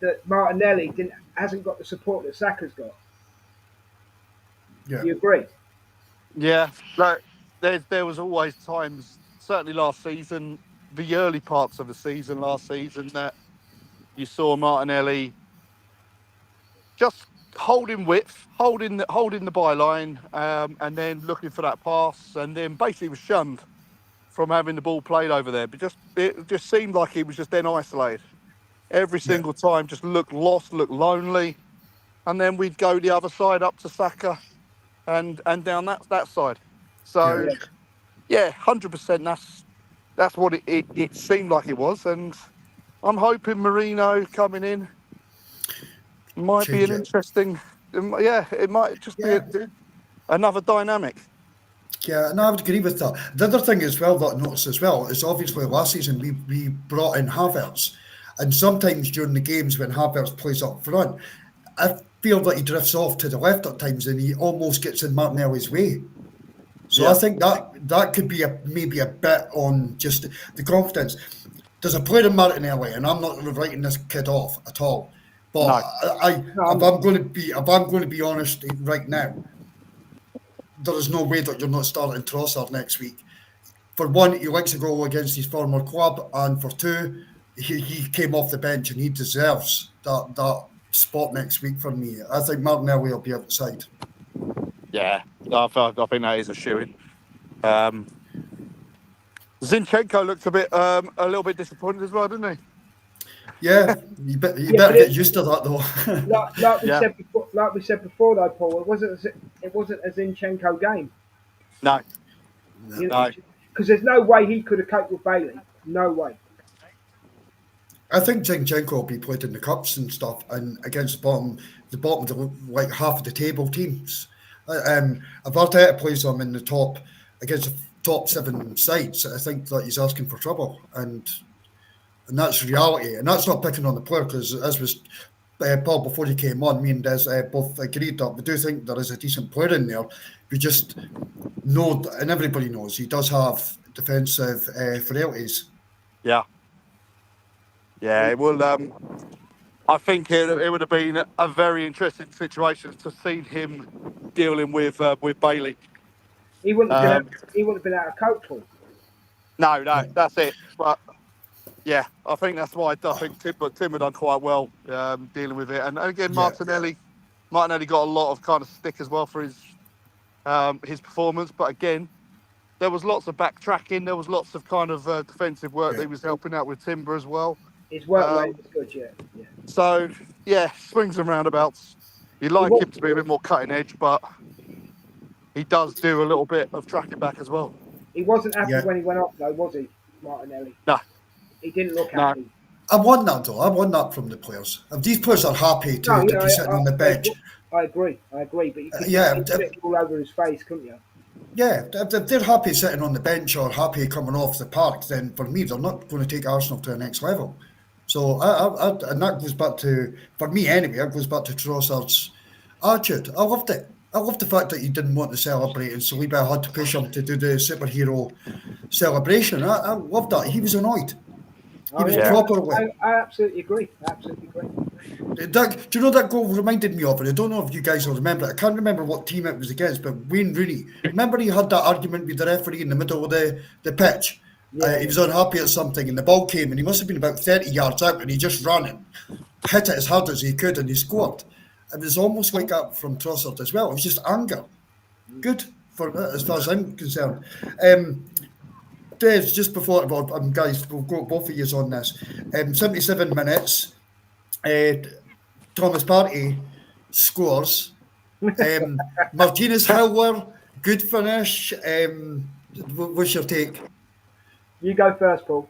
that Martinelli hasn't got the support that Saka's got. Yeah, Do you agree? yeah. Like, there was always times, certainly last season, the early parts of the season last season, that you saw Martinelli just holding width, holding the byline, and then looking for that pass, and then basically was shunned from having the ball played over there. But it just seemed like he was just then isolated every yeah, single time. Just looked lost, looked lonely, and then we'd go the other side up to Saka, and down that side. yeah. So Yeah. yeah, 100%. That's what it seemed like it was, and I'm hoping Marino coming in might be Change an it. interesting. Yeah, it might just be Yeah. another dynamic. Yeah, and I would agree with that. The other thing as well that I noticed as well is obviously last season we brought in Havertz, and sometimes during the games when Havertz plays up front, I feel that he drifts off to the left at times and he almost gets in Martinelli's way. So I Yeah, think that could be maybe a bit on just the confidence. There's a player in Martinelli, and I'm not writing this kid off at all. But no, No, if I'm going to be honest right now, there is no way that you're not starting Trossard next week. For one, he likes to go against his former club, and for two, he came off the bench and he deserves that spot next week for me. I think Martinelli will be outside. yeah, I think that is a shoo-in. Zinchenko looked a little bit disappointed as well, didn't he? Yeah, you yeah, better but get used to that though. like we Yeah, said before, though, Paul, it wasn't a Zinchenko game. no, You know, no, because there's no way he could have coped with Bailey. No way. I think Zinchenko will be played in the cups and stuff, and against the bottom of the like half of the table teams. If Arteta plays them in the top against the top seven sides, I think that he's asking for trouble, and that's reality. And that's not picking on the player because, as was Paul before he came on, me and Des both agreed that we do think there is a decent player in there. We just know, and everybody knows, he does have defensive frailties. yeah, yeah. It will. I think it would have been a very interesting situation to see him dealing with Bailey. He wouldn't have Um, been. He wouldn't have been out of coach, Paul. no, that's it. But yeah, I think that's why I think Tim had done quite well dealing with it. And again, Yeah, Martinelli got a lot of kind of stick as well for his performance. But again, there was lots of backtracking. There was lots of kind of defensive work yeah, that he was helping out with Timber as well. His work Um, rate was good, yeah. Yeah. so yeah, swings and roundabouts. You'd He like was, him to be a bit more cutting edge, but he does do a little bit of tracking back as well. he wasn't happy yeah. when he went off, though, was he, Martinelli? No, He didn't look no, happy. I want that though. I want that from the players. If these players are happy No, to be sitting on the bench, I agree. But you could yeah, see it all over his face, couldn't you? Yeah, if they're happy sitting on the bench or happy coming off the park, then for me, they're not going to take Arsenal to the next level. So, and that goes back to, for me anyway, it goes back to Trossard's attitude. I loved it. I loved the fact that he didn't want to celebrate, and Saliba had to push him to do the superhero celebration. I loved that. He was annoyed. He Oh was yeah, Yeah. properly. I absolutely agree. I absolutely agree. That, do you know that goal reminded me of it? I don't know if you guys will remember it. I can't remember what team it was against, but Wayne Rooney. Remember he had that argument with the referee in the middle of the pitch? Yeah, He was unhappy at something, and the ball came, and he must have been about 30 yards out, and he just ran and hit it as hard as he could, and he scored. It was almost like that from Trossard as well. It was just anger. Good for as far as I'm concerned. Dave, just before, well, guys, we'll go both of you on this. 77 minutes. Uh, Thomas Partey scores. Martinez Howler, good finish. What's your take? you go first, Paul.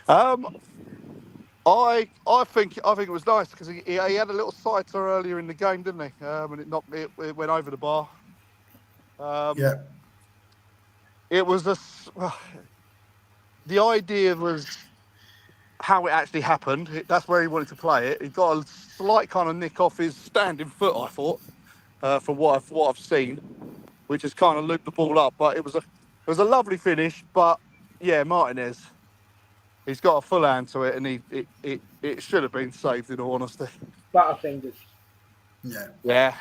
um, I think it was nice because he had a little sighter earlier in the game, didn't he? And it went over the bar. Yeah, It was the idea was how it actually happened. That's where he wanted to play it. He got a slight kind of nick off his standing foot, I thought, from what I've seen, which has kind of looped the ball up. But it was a lovely finish. But yeah, Martinez, he's got a full hand to it, and it should have been saved, in all honesty. Butterfingers. yeah. Yeah,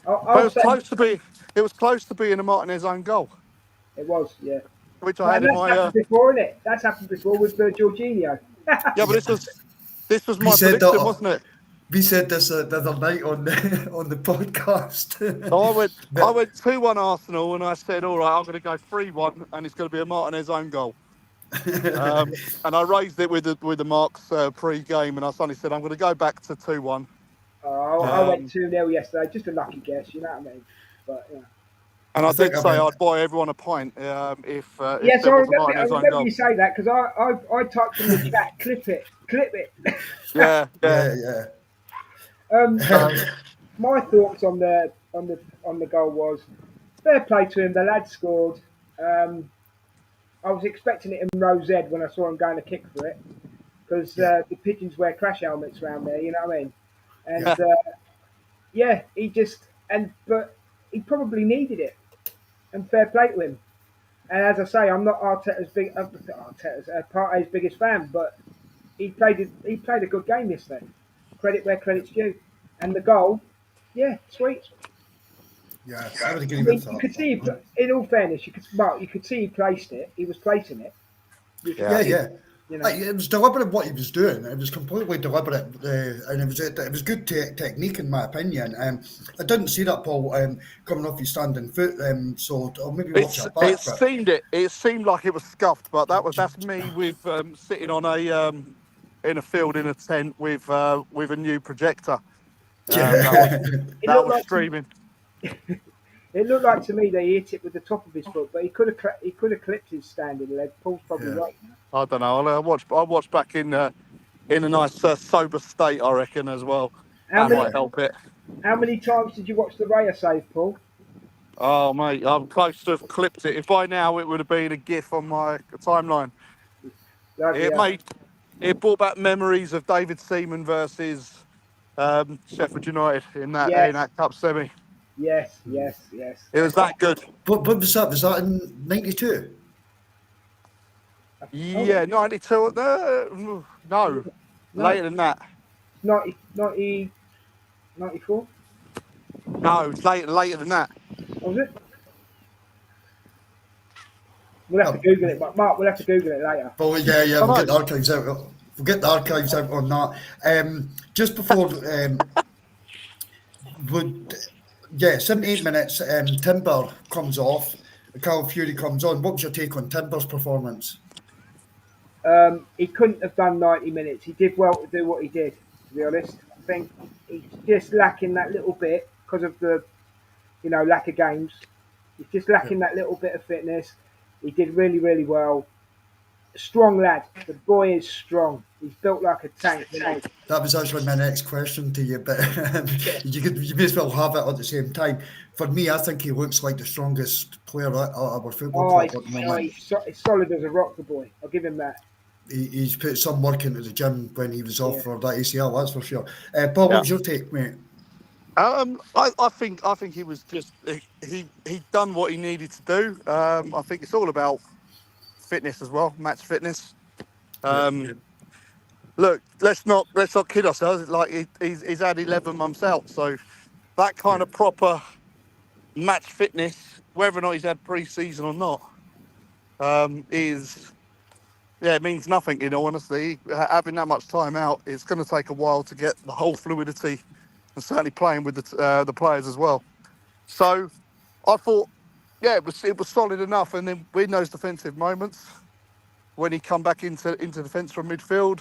I'll, but it I'll was say close to be. It was close to being a Martinez own goal, it was. Yeah. which I Man, had in that's my. happened before, isn't it? That's happened before with Jorginho. Yeah, but this was We my said prediction, that. wasn't it? We said this the other night on on the podcast. So I went But 2-1 Arsenal, and I said, all right, I'm going to go 3-1, and it's going to be a Martinez own goal. And I raised it with the marks pre-game, and I suddenly said, I'm going to go back to 2-1. Oh, I went 2-0 yesterday. Just a lucky guess, you know what I mean? But yeah. And I think did I say went. I'd buy everyone a pint if Yes, there I was a remember. I Martinez own remember goal. you say that because I typed in the chat, clip it. Yeah. Yeah, um, yeah. my thoughts on the goal was fair play to him. The lad scored. I was expecting it in row Z when I saw him going to kick for it because Yeah. the pigeons wear crash helmets around there. You know what I mean? And Yeah. yeah, but he probably needed it. And fair play to him. And as I say, I'm not Partey's biggest fan, but he played a good game yesterday. Credit where credit's due, and the goal, yeah, sweet. Yeah, I would agree I with mean, you could that. see, in all fairness, you could see he placed it. He was placing it. You could Yeah. Yeah, see, yeah. you know. It was deliberate what he was doing. It was completely deliberate, and it was good technique in my opinion. I didn't see that Paul coming off his standing foot, so I'll maybe watch that back. But It seemed like it was scuffed, but that's me with sitting on in a field in a tent with a new projector. yeah, It That looked was like streaming. it looked like to me that he hit it with the top of his foot, but he could have clipped his standing leg. Paul's probably Yeah. right. I don't know. I'll watch back in a nice sober state, I reckon, as well. How That many might help it. how many times did you watch the Raya save, Paul? Oh mate, I'm close to have clipped it. If by now it would have been a GIF on my timeline. Bloody It hell. made it brought back memories of David Seaman versus Sheffield United in Yes, that cup semi. yes. It was that good. what was that? Was that in '92? Yeah, 92. No, No, later than that. 94. No, it's later than that. What was it? We'll have to Google it, but Mark, we'll have to Google it later. Well, yeah, I we'll get know. the archives out. We'll get the archives out on that. Just before, would 78 minutes. Timber comes off. Carl Fury comes on. What was your take on Timber's performance? He couldn't have done 90 minutes. He did well to do what he did, to be honest. I think he's just lacking that little bit because of the, lack of games. He's just lacking that little bit of fitness. He did really, really well. strong lad. The boy is strong. He's built like a tank. That was actually my next question to you, but you may as well have it at the same time. For me, I think he looks like the strongest player at our football Oh, club at the moment. he's solid as a rock, the boy. I'll give him that. He's put some work into the gym when he was off Yeah. for that ACL, that's for sure. Paul, what was your take, mate? I think he was just he done what he needed to do. I think it's all about fitness as well, match fitness. Look, let's not kid ourselves. Like he's had 11 months out, so that kind of proper match fitness, whether or not he's had pre-season or not, it means nothing. In all honesty, having that much time out, it's going to take a while to get the whole fluidity, and certainly playing with the players as well. So I thought, it was solid enough. And then in those defensive moments, when he come back into defence from midfield,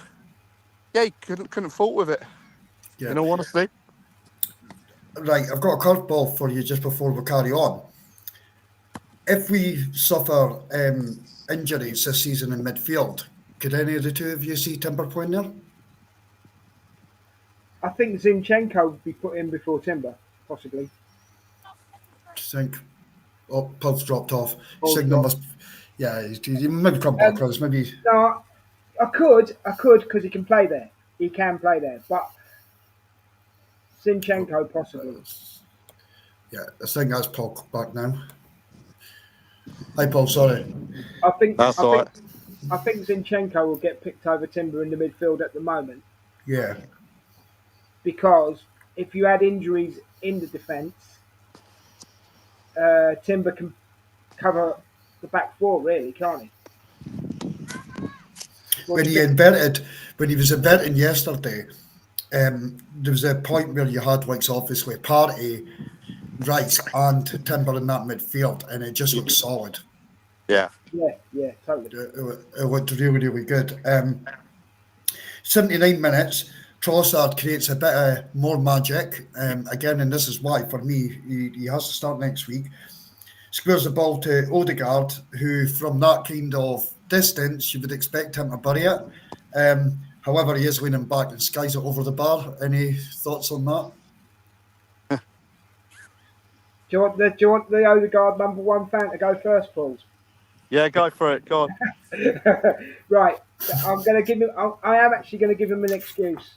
he couldn't fault with it. Yeah. In all honesty. Right, I've got a curveball for you just before we carry on. If we suffer injuries this season in midfield, could any of the two of you see Timber playing there? I think Zinchenko would be put in before Timber, possibly. Do you think? Oh, Paul's dropped off. Paul's Signal dropped. must. Yeah, he maybe come back across. Maybe. No, I could because he can play there. He can play there, but Zinchenko possibly. Yeah, I think that's Paul back now. Hi, Paul. Sorry. I think That's all right. I think Zinchenko will get picked over Timber in the midfield at the moment. Yeah. Because if you add injuries in the defence, Timber can cover the back four, really, can't he? When he was inverting yesterday, there was a point where you had, like, obviously Partey, Rice, and Timber in that midfield, and it just looked solid. Yeah. Yeah, totally. It looked really, really good. 79 minutes. Trossard creates a bit more magic. Again, and this is why, for me, he has to start next week. Squares the ball to Odegaard, who, from that kind of distance, you would expect him to bury it. However, he is leaning back and skies it over the bar. Any thoughts on that? Do you want the Odegaard #1 fan to go first, Paul? Yeah, go for it. Go on. Right, I'm going to give him. I am actually going to give him an excuse.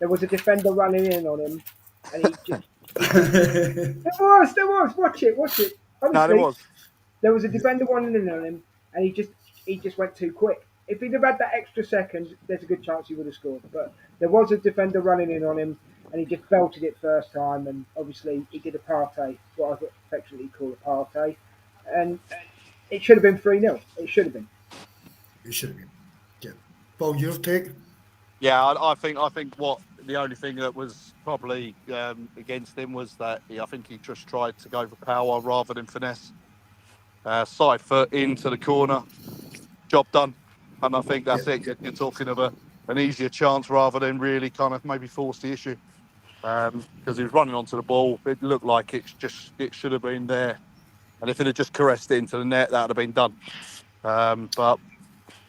There was a defender running in on him, and he just. There was. Watch it. Honestly, No, there was. There was a defender running in on him, and he just went too quick. If he'd have had that extra second, there's a good chance he would have scored. But there was a defender running in on him, and he just belted it first time. And obviously, he did a Partey, what I would affectionately call a Partey, and it should have been 3-0. It should have been. It should have been. Yeah. Paul, your take? Yeah, I think what the only thing that was probably against him was that I think he just tried to go for power rather than finesse. Side foot into the corner, job done. And I think that's it. You're talking of an easier chance rather than really kind of maybe force the issue. Because he was running onto the ball. It looked like it should have been there. And if it had just caressed it into the net, that would have been done.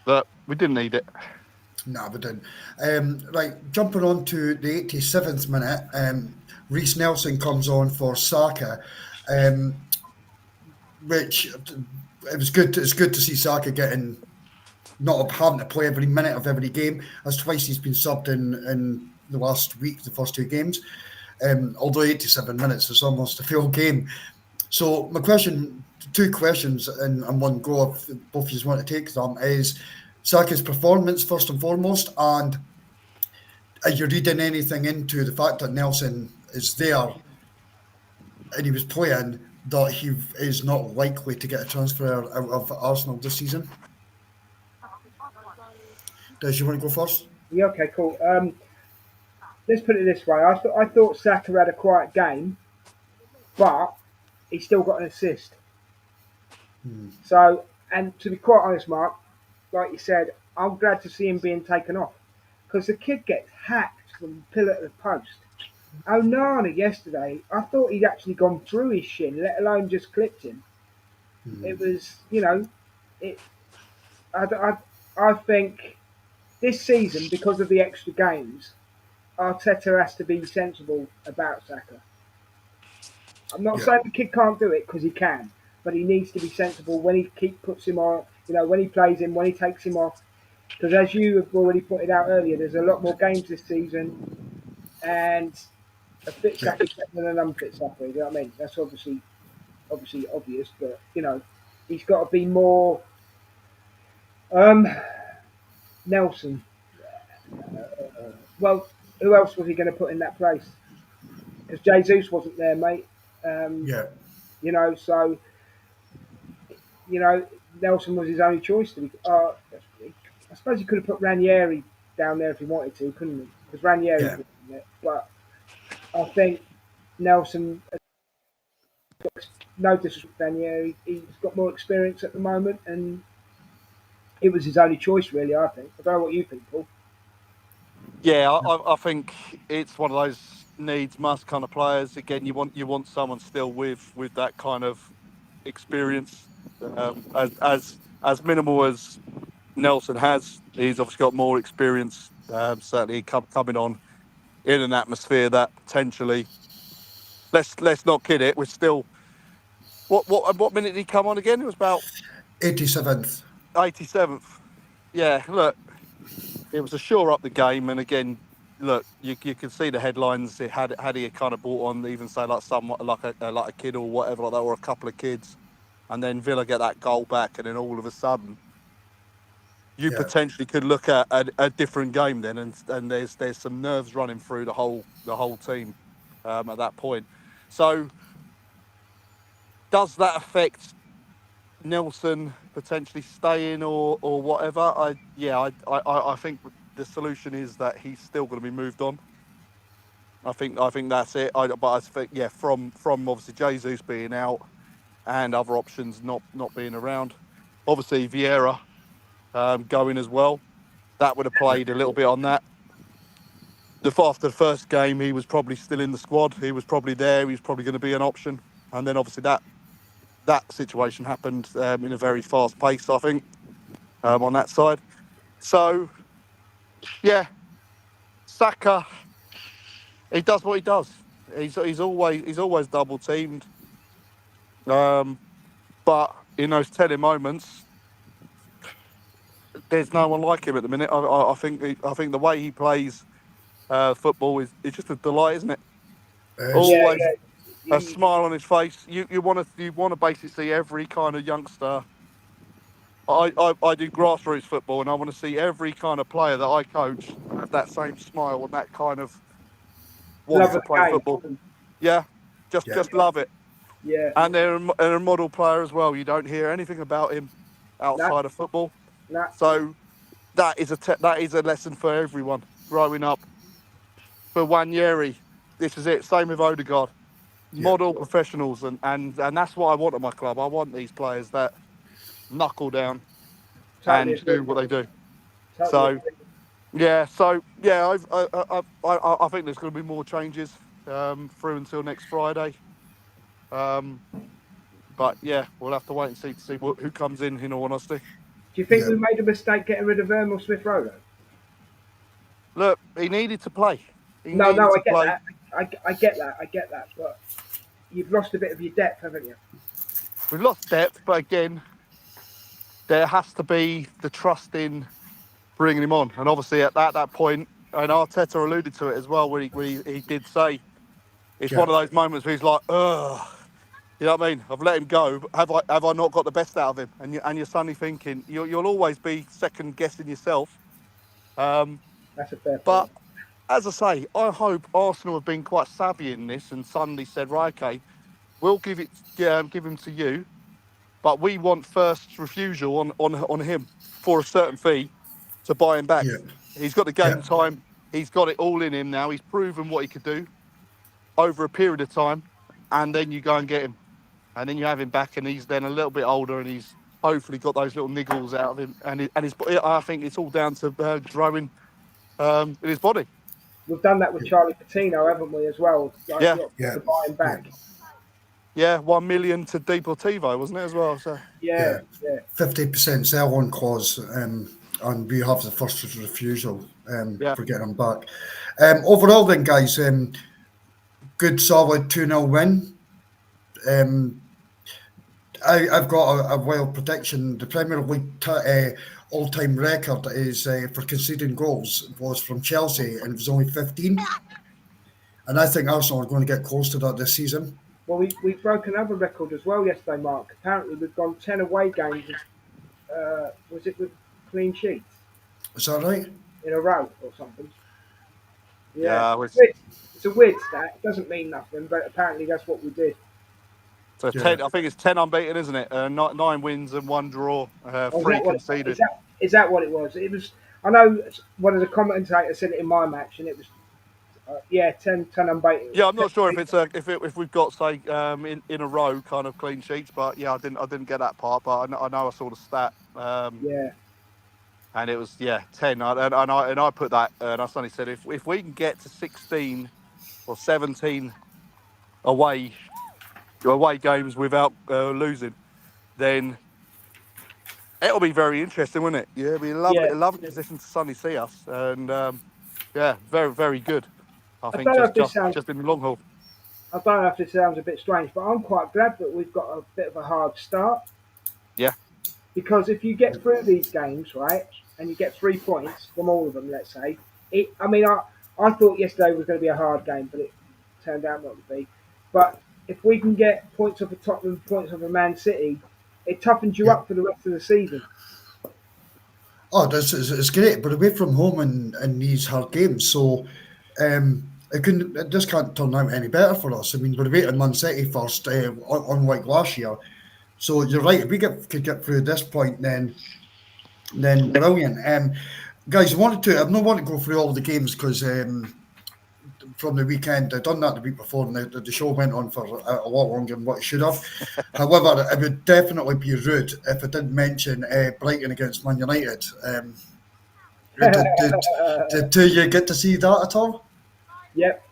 But we didn't need it. No, we didn't. Right, jumping on to the 87th minute, Reece Nelson comes on for Saka, which it's good to see Saka not having to play every minute of every game, as twice he's been subbed in the last week, the first two games. Although 87 minutes is almost a full game. So my question, two questions in one go, if both of you want to take them, is Saka's performance first and foremost, and are you reading anything into the fact that Nelson is there and he was playing, that he is not likely to get a transfer out of Arsenal this season? Des, you want to go first? Yeah, okay, cool. Let's put it this way. I thought Saka had a quiet game, but he still got an assist. So, and to be quite honest, Mark, like you said, I'm glad to see him being taken off, because the kid gets hacked from pillar to the post. Onana yesterday, I thought he'd actually gone through his shin, let alone just clipped him. It was, I think this season, because of the extra games, Arteta has to be sensible about Saka. I'm not Yeah, saying the kid can't do it because he can, but he needs to be sensible when he puts him on. When he plays him, when he takes him off. Because as you have already pointed out earlier, there's a lot more games this season, and a fit yeah, Saka is better than an unfit Saka. You know what I mean? That's obviously obvious, but he's got to be more. Um, Nelson. Well, who else was he going to put in that place? Because Jesus wasn't there, mate. Um, yeah, so Nelson was his only choice. I suppose he could have put Ranieri down there if he wanted to, couldn't he? Because Ranieri's yeah, in it. But I think Nelson, no disrespect, Ranieri, he's got more experience at the moment, and it was his only choice, really. I think. I don't know what you think, Paul. Yeah, I think it's one of those needs must kind of players. Again, you want someone still with that kind of experience. As minimal as Nelson has, he's obviously got more experience. Certainly coming on in an atmosphere that potentially, let's not kid it. We're still what minute did he come on again? It was about 87th. 87th. Yeah, look, it was a shore up the game, and again, look, you can see the headlines. It had he kind of brought on even say like somewhat like a kid or whatever like that, or a couple of kids, and then Villa get that goal back, and then all of a sudden you Yeah, potentially could look at a different game then, and there's some nerves running through the whole team at that point. So does that affect Nelson potentially staying or whatever? I think the solution is that he's still going to be moved on. I think that's it. But I think from obviously Jesus being out and other options not being around, obviously Vieira going as well. That would have yeah, played a little bit on that. After the first game, he was probably still in the squad. He was probably there. He was probably going to be an option, and then obviously that situation happened in a very fast pace. I think on that side. So yeah, Saka, he does what he does. He's always double teamed. But in those telling moments, there's no one like him at the minute. I think the way he plays football is just a delight, isn't it? it's, Yeah, Always yeah. a He, smile on his face. You want to basically see every kind of youngster. I do grassroots football, and I want to see every kind of player that I coach have that same smile and that kind of want love to of the play game. football. Yeah, just yeah, just love it. Yeah. And they're a model player as well. You don't hear anything about him Nah, outside of football. nah. So that is a lesson for everyone growing up. For Wanyeri, this is it. Same with Odegaard. yeah, Model professionals, and that's what I want at my club. I want these players that knuckle down Totally and do agree. what they do. Totally So agree. I think there's going to be more changes through until next Friday. Um, but yeah, we'll have to wait and see who comes in. In all honesty, Do you think yeah, we made a mistake getting rid of Vermel Smith Rowe? look, he needed to play. He No, needed no, I to get play. that. I get that. I get that. But you've lost a bit of your depth, haven't you? We've lost depth, but again, there has to be the trust in bringing him on. And obviously, at that point, and Arteta alluded to it as well, when he did say it's yeah, one of those moments where he's like, ugh. You know what I mean? I've let him go. But have I not got the best out of him? And you're suddenly thinking you'll always be second guessing yourself. That's a fair But point. as I say, I hope Arsenal have been quite savvy in this and suddenly said, right, okay, we'll give him to you, but we want first refusal on him for a certain fee to buy him back. yeah, He's got the yeah, game time. He's got it all in him now. He's proven what he could do over a period of time, and then you go and get him, and then you have him back, and he's then a little bit older, and he's hopefully got those little niggles out of him, and his. I think it's all down to growing in his body. We've done that with Charlie Patino, haven't we, as well? Like, Yeah, yeah, to buy him yeah, back. yeah, 1 million to Deportivo, wasn't it as well? So Yeah, yeah. yeah. 50% sell-on clause and we have the first refusal Yeah. for getting him back. Overall, then, guys, good solid 2-0 win. I've got a wild prediction. The Premier League all-time record is for conceding goals was from Chelsea, and it was only 15. And I think Arsenal are going to get close to that this season. Well, we broke another record as well yesterday, Mark. Apparently, we've gone 10 away games. Was it with clean sheets Is that right? in a row or something? Yeah, It's a weird stat. It doesn't mean nothing, but apparently that's what we did. So Yeah. 10. I think it's 10 unbeaten, isn't it? 9 wins and 1 draw, 3 conceded. Is that what it was? It was. I know one of the commentators said it in my match, and it was 10 unbeaten. Yeah, I'm not sure if it's if we've got say in a row kind of clean sheets, but yeah, I didn't get that part, but I know I saw the stat. Yeah. And it was 10, and I put that, and I suddenly said if we can get to 16 or 17 away games without losing, then it'll be very interesting, won't it? Yeah, we love position to suddenly see us, and very very good. I think just in the long haul. I don't know if this sounds a bit strange, but I'm quite glad that we've got a bit of a hard start. Yeah. Because if you get through these games, right, and you get 3 points from all of them, let's say, I thought yesterday was going to be a hard game, but it turned out not to be. But if we can get points off of Tottenham, points off of Man City, it toughens you up for the rest of the season. Oh, it's great, but away from home in these hard games, so this can't turn out any better for us. I mean, we're away on Man City first, unlike last year. So you're right. If we could get through this point, then brilliant. Guys, I don't want to go through all the games because from the weekend, I've done that the week before, and the show went on for a lot longer than what it should have. However, it would definitely be rude if I didn't mention Brighton against Man United. Did two of you get to see that at all? Yep,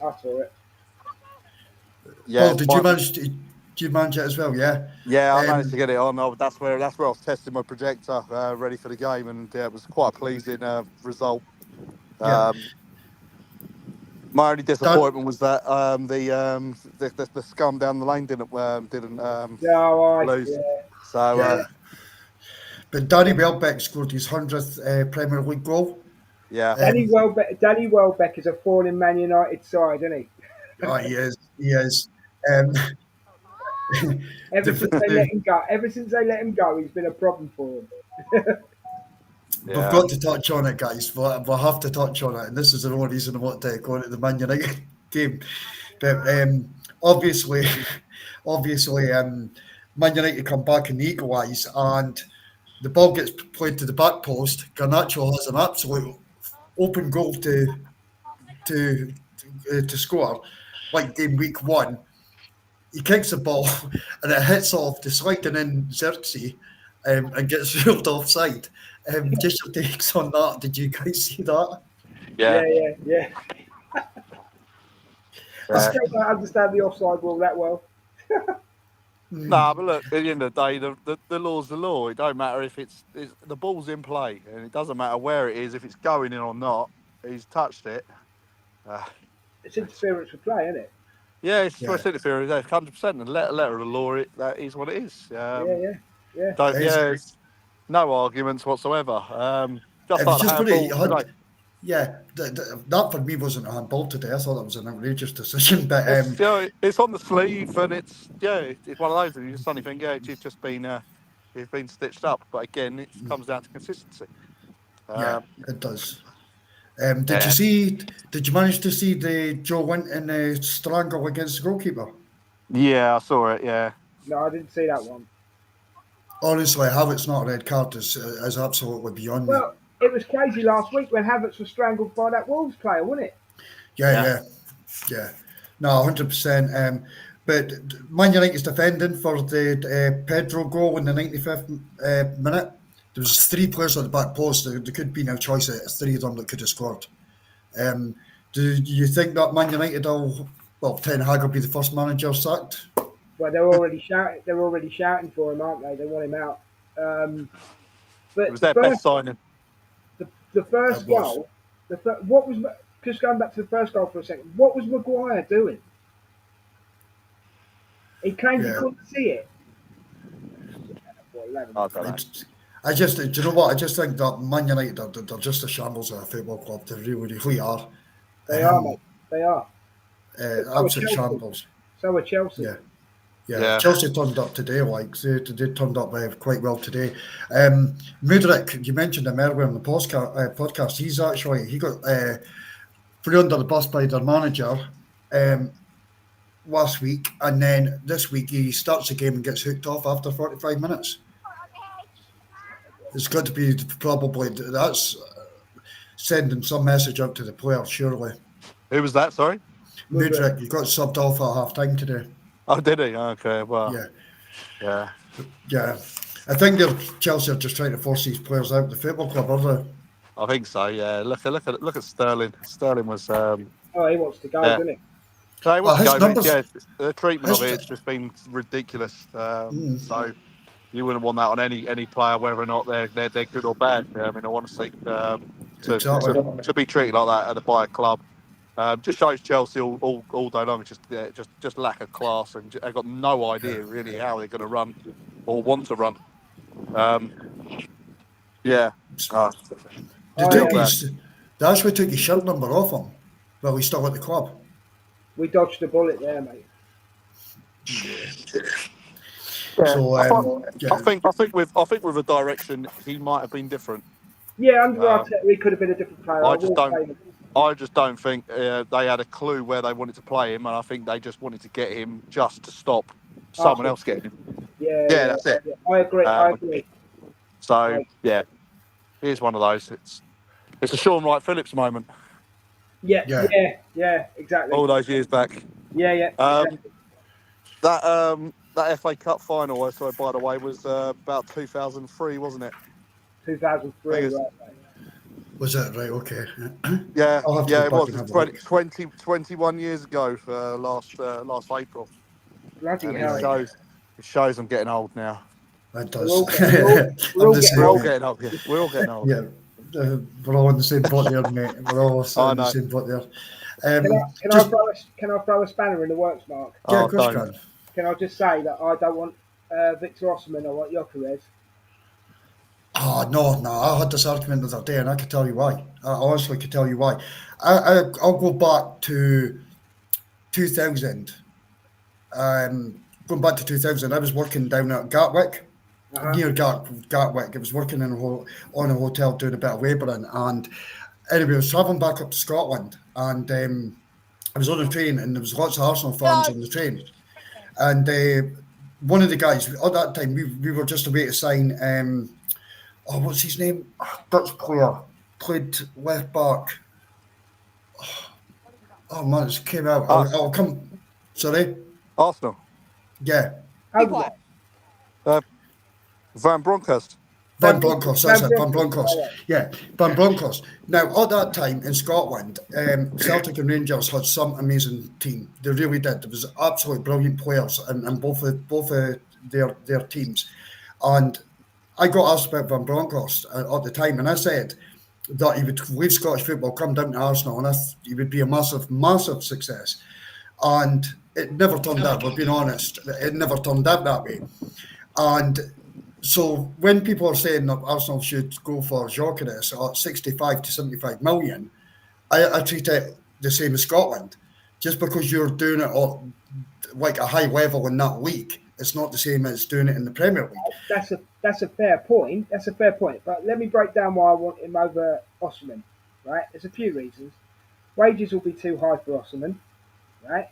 I saw it. Yeah, Paul, did you manage it as well? Yeah. Yeah, I managed to get it on. That's where I was testing my projector, ready for the game, and it was quite a pleasing result. Yeah. My only disappointment was that the scum down the lane didn't lose. Yeah. So, but Danny Welbeck scored his 100th Premier League goal. Yeah. Danny Welbeck is a thorn in Man United side, isn't he? Oh, he is. He is. Ever since they let him go, he's been a problem for them. We've got to touch on it, guys. We'll have to touch on it, and this is the only reason I want to go into the Man United game. But obviously, Man United come back and equalise, and the ball gets played to the back post. Garnacho has an absolute open goal to score, like in week 1. He kicks the ball and it hits off the sliding in Xerxes and gets ruled offside. Just your takes on that. Did you guys see that? Yeah. I still don't understand the offside rule that well. Nah, but look, at the end of the day, the law's the law. It don't matter if it's the ball's in play, and it doesn't matter where it is, if it's going in or not. He's touched it. It's interference for play, isn't it? Yeah, it's interference, 100%. And letter of the law, that is what it is. Yeah. No arguments whatsoever. Just like handball. That for me wasn't a handball today. I thought that was an outrageous decision. But it's on the sleeve, and it's one of those. You just suddenly think, it's just been stitched up. But again, it comes down to consistency. It does. Did you manage to see the Joe Winton strangle against the goalkeeper? Yeah, I saw it. Yeah. No, I didn't see that one. Honestly, how it's not a red card is absolutely beyond me. Well, it was crazy last week when Havertz was strangled by that Wolves player, wasn't it? Yeah. No, 100%. But Man United's defending for the Pedro goal in the 95th minute. There was 3 players at the back post. There could be no choice of 3 of them that could have scored. Do you think that Man United Ten Hag will be the first manager sacked? Well, they're already shouting. They're already shouting for him, aren't they? They want him out. But it was their best signing. the first It was. goal, what was just going back to the first goal for a second? What was Maguire doing? He claimed he Yeah. couldn't see it. What, 11? I don't know. I just, do you know what? I just think that Man United they're just a shambles of a football club. They really are. They are, mate. They are. But so are Absolute Chelsea. shambles. So are Chelsea. Yeah. Yeah. Chelsea turned up today, like they turned up quite well today. Mudryk, you mentioned him earlier in the podcast. He got thrown under the bus by their manager last week, and then this week he starts the game and gets hooked off after 45 minutes. It's got to be probably that's sending some message out to the players, surely. Who was that? Sorry. Mudryk, he got subbed off at half time today. Oh, did he? Okay. Well. Yeah. Yeah. I think Chelsea are just trying to force these players out of the football club, are they? I think so. Yeah. Look at Sterling. Sterling was. Oh, he wants to go, doesn't he? So he wants his to go, numbers- yeah, the treatment of his- it's just been ridiculous. So you wouldn't want that on any player, whether or not they're good or bad. I mean, I want to see Exactly. to be treated like that by a club. Just shows Chelsea all day long. It's just lack of class, and they've got no idea really how they're going to run or want to run. Yeah. They actually took his shirt number off him while he's still at the club. We dodged a bullet there, mate. So I think with a direction, he might have been different. Yeah, under Arteta, he could have been a different player. I just don't think they had a clue where they wanted to play him, and I think they just wanted to get him just to stop someone else getting him. Yeah, that's it. Yeah. I agree. So here's one of those. It's a Sean Wright Phillips moment. Yeah, exactly. All those years back. Yeah. Exactly. That FA Cup final, so by the way, was about 2003, wasn't it? 2003, right, mate. Was that right? Okay. Yeah, it was 21 years ago, last April. Bloody And hell. it shows I'm getting old now. That does. We're all getting old. Yeah. We're all getting old. Yeah, we're all in the same boat there, mate. We're all in the same boat there. Can I throw a spanner in the works, Mark? Yeah, of course you can. Can I just say that I don't want Victor Osimhen, I want Gyökeres? Oh, no. I had this argument the other day, and I could tell you why. I honestly could tell you why. I'll go back to 2000. Going back to 2000, I was working down at Gatwick, near Gatwick. I was working on a hotel doing a bit of labouring, and anyway, I was travelling back up to Scotland, and I was on a train, and there was lots of Arsenal fans on the train. And one of the guys, at that time, we were just away to sign, what's his name? Dutch player, played left back. Oh man, it came out. I'll come. Sorry? Arsenal. Yeah. Van Bronckhorst. Van Bronckhorst, that's it, Van Bronckhorst. Yeah, Van Bronckhorst. Now, at that time in Scotland, Celtic and Rangers had some amazing team. They really did. There was absolutely brilliant players in both of their teams. And I got asked about Van Bronckhorst at the time, and I said that he would leave Scottish football, come down to Arsenal, and he would be a massive success. And it never turned out, we're being honest. It never turned out that way. And so when people are saying that Arsenal should go for Gyökeres at 65 to 75 million, I treat it the same as Scotland. Just because you're doing it at like a high level in that league, it's not the same as doing it in the Premier League. That's a fair point. But let me break down why I want him over Osimhen. Right? There's a few reasons. Wages will be too high for Osimhen. Right?